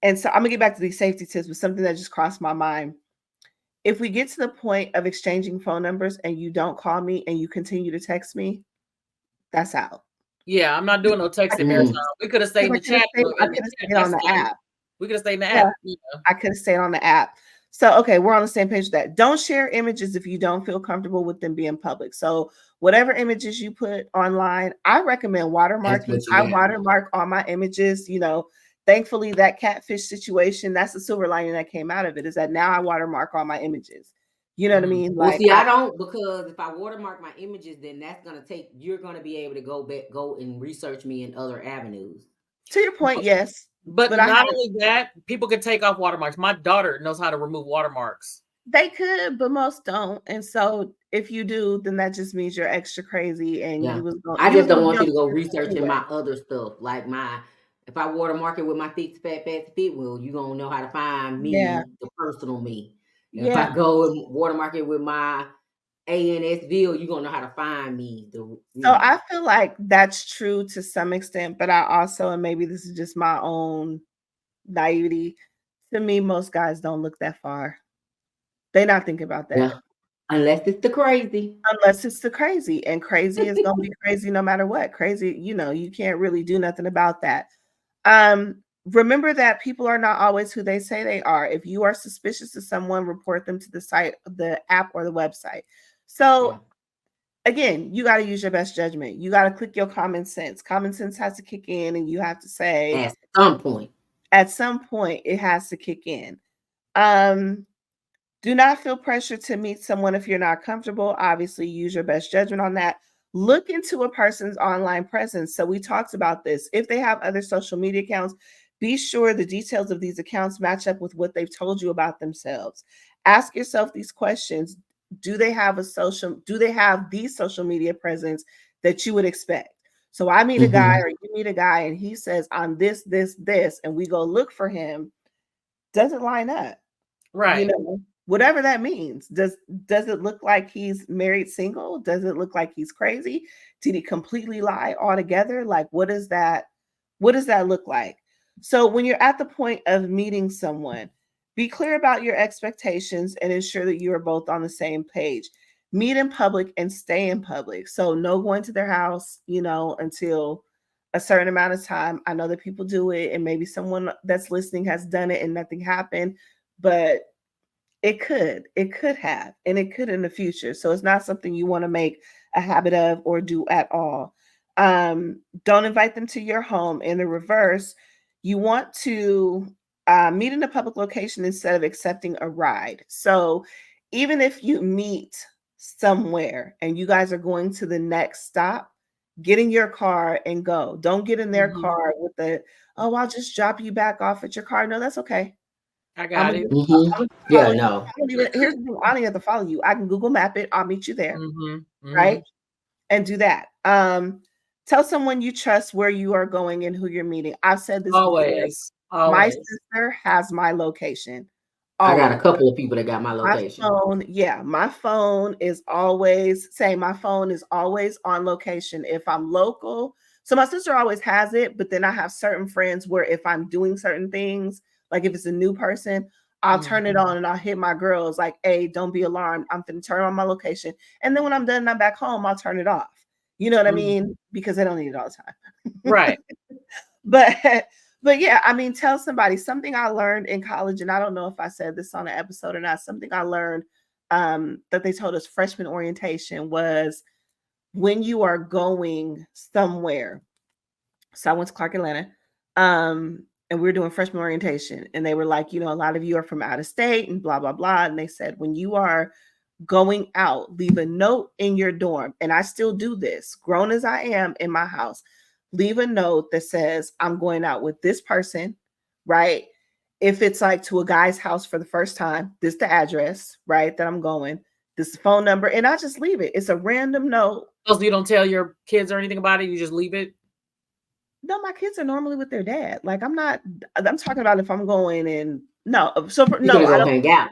B: and so I'm gonna get back to these safety tips, but something that just crossed my mind. If we get to the point of exchanging phone numbers and you don't call me and you continue to text me, that's out.
A: Yeah, I'm not doing no texting marathon. We could have stayed in the chat.
B: I could have stayed on the app.
A: We could have stayed in the
B: Yeah,
A: app.
B: I could have stayed on the app. So, okay, we're on the same page with that. Don't share images if you don't feel comfortable with them being public. So, whatever images you put online, I recommend watermarking. I watermark all my images. Thankfully, that catfish situation, that's the silver lining that came out of it, is that now I watermark all my images. You know what I mean?
C: Well,
B: Like
C: see, I don't, because if I watermark my images, then you're gonna be able to go and research me in other avenues.
B: to your point, yes.
A: But
B: But I
A: not
B: haven't.
A: only that, people can take off watermarks. My daughter knows how to remove watermarks.
B: They could, but most don't. And so if you do, then that just means you're extra crazy and
C: Yeah. I
B: you
C: just
B: was
C: don't
B: gonna
C: want you
B: jump
C: to go
B: the fence
C: researching
B: anyway.
C: my other stuff. Like if I watermark it with my thick, fat, fit, well, you gonna know how to find
B: Yeah.
C: me, the personal me. And if
B: Yeah.
C: I go and watermark it with my ANSville, you're gonna know how to find me.
B: So I feel like that's true to some extent, but I also, and maybe this is just my own naivety, to me, most guys don't look that far. They not thinking about that.
C: Yeah. Unless it's the crazy.
B: Unless it's the crazy, and crazy is gonna be crazy no matter what. Crazy, you can't really do nothing about that. Remember that people are not always who they say they are. If you are suspicious of someone, report them to the site, the app, or the website. So again, you got to use your best judgment. You got to click your common sense. Common sense has to kick in, and you have to say
C: At some point.
B: At some point, it has to kick in. Do not feel pressure to meet someone if you're not comfortable. Obviously, use your best judgment on that. Look into a person's online presence. So we talked about this. If they have other social media accounts, be sure the details of these accounts match up with what they've told you about themselves. Ask yourself these questions. Do they have the social media presence that you would expect? So I meet a guy or you meet a guy and he says, I'm this, and we go look for him. Doesn't line up.
A: Right.
B: Whatever that means. Does it look like he's married single? Does it look like he's crazy? Did he completely lie altogether? Like, what does that look like? So when you're at the point of meeting someone, be clear about your expectations and ensure that you are both on the same page. Meet in public and stay in public. So no going to their house, until a certain amount of time. I know that people do it, and maybe someone that's listening has done it and nothing happened, but it could have, and it could in the future. So it's not something you want to make a habit of or do at all. Don't invite them to your home. In the reverse, you want to meet in a public location instead of accepting a ride. So even if you meet somewhere and you guys are going to the next stop, get in your car and go. Don't get in their car with I'll just drop you back off at your car. No, that's okay.
A: I got it.
C: Yeah, no.
B: Here's the thing. I don't even have to follow you. I can Google map it. I'll meet you there. Right? And do that. Tell someone you trust where you are going and who you're meeting. I've said this
A: Always.
B: before. My sister has my location.
C: Always. I got a couple of people that got my location.
B: My phone is always on location. If I'm local, so my sister always has it, but then I have certain friends where if I'm doing certain things, like if it's a new person, I'll turn it on and I'll hit my girls like, hey, don't be alarmed. I'm going to turn on my location. And then when I'm done and I'm back home, I'll turn it off. You know what I mean? Because they don't need it all the time.
A: Right.
B: But yeah, I mean, tell somebody something I learned in college. And I don't know if I said this on an episode or not. Something I learned that they told us freshman orientation was when you are going somewhere. So I went to Clark Atlanta. And we were doing freshman orientation, and they were like, a lot of you are from out of state and blah, blah, blah. And they said, when you are going out, leave a note in your dorm. And I still do this, grown as I am in my house, leave a note that says, I'm going out with this person, right? If it's like to a guy's house for the first time, this is the address, right, that I'm going, this is the phone number, and I just leave it. It's a random note.
A: So you don't tell your kids or anything about it? You just leave it?
B: No, my kids are normally with their dad. Like I'm talking about if I'm going and no. So I don't
C: hang out.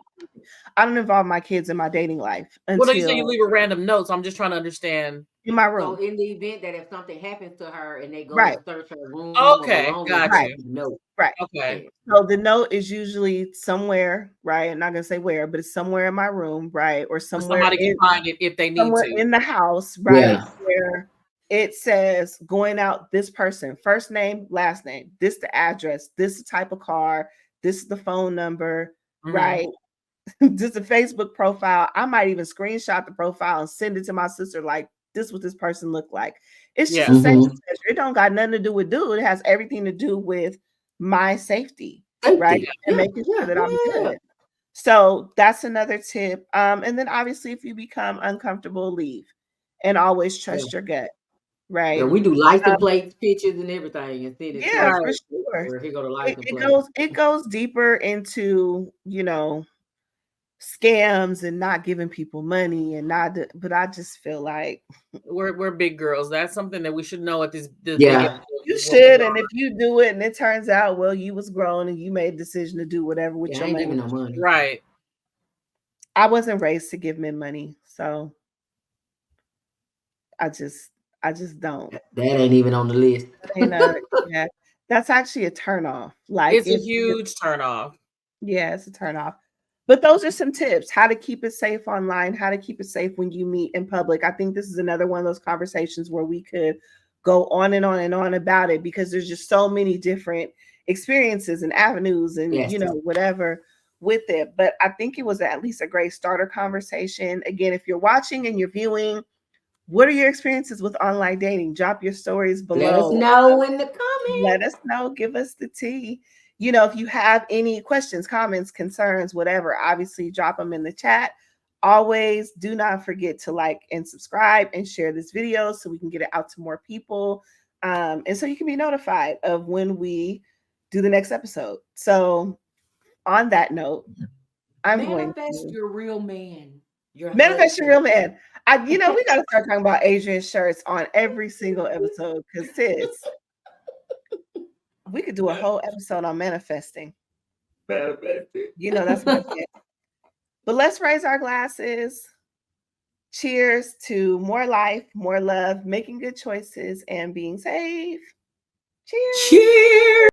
B: I don't involve my kids in my dating life
A: until you say you leave a random note. So I'm just trying to understand.
B: In my room.
C: So in the event that if something happens to her and they go
B: to
C: search her room,
A: okay, gotcha.
C: Note.
B: Right.
A: Okay.
B: So the note is usually somewhere, right? I'm not gonna say where, but it's somewhere in my room, right? Or somewhere
A: somebody can find it if they need to.
B: In the house, right? Where it says going out, this person, first name, last name, this the address, this the type of car, this is the phone number, right? Just a Facebook profile. I might even screenshot the profile and send it to my sister, like, this what this person looked like. It's just a safety measure. It don't got nothing to do with dude. It has everything to do with my safety, right? And making sure that I'm good. So that's another tip. And then obviously, if you become uncomfortable, leave, and always trust your gut. Right.
C: Yeah, we do license plates, pictures, and everything, and send it to
B: Yeah,
C: them.
B: for sure.
C: Or here go the
B: It,
C: license
B: it
C: plate.
B: goes deeper into, scams and not giving people money and not. But I just feel like
A: We're big girls. That's something that we should know at this big
C: Yeah.
A: episode.
B: you should. And if you do it and it turns out, well, you was grown and you made a decision to do whatever with
C: Yeah, I
B: your
C: ain't
B: money.
C: giving no money.
A: Right.
B: I wasn't raised to give men money, so I just don't.
C: That ain't even on the list.
B: Yeah, that's actually a turnoff. Like
A: It's a huge turnoff.
B: Yeah, it's a turnoff. But those are some tips: how to keep it safe online, how to keep it safe when you meet in public. I think this is another one of those conversations where we could go on and on and on about it, because there's just so many different experiences and avenues and
C: Yes.
B: whatever with it. But I think it was at least a great starter conversation. Again, if you're watching and you're viewing, what are your experiences with online dating? Drop your stories below.
C: Let us know in the comments.
B: Let us know. Give us the tea. If you have any questions, comments, concerns, whatever, obviously drop them in the chat. Always do not forget to like and subscribe and share this video so we can get it out to more people. And so you can be notified of when we do the next episode. So on that note, I'm going
C: Manifest
B: to
C: your real man.
B: manifest your real man. We got to start talking about Adrienne shirts on every single episode, because sis, we could do a whole episode on manifesting. That's my thing. But let's raise our glasses. Cheers to more life, more love, making good choices, and being safe. Cheers.
C: Cheers.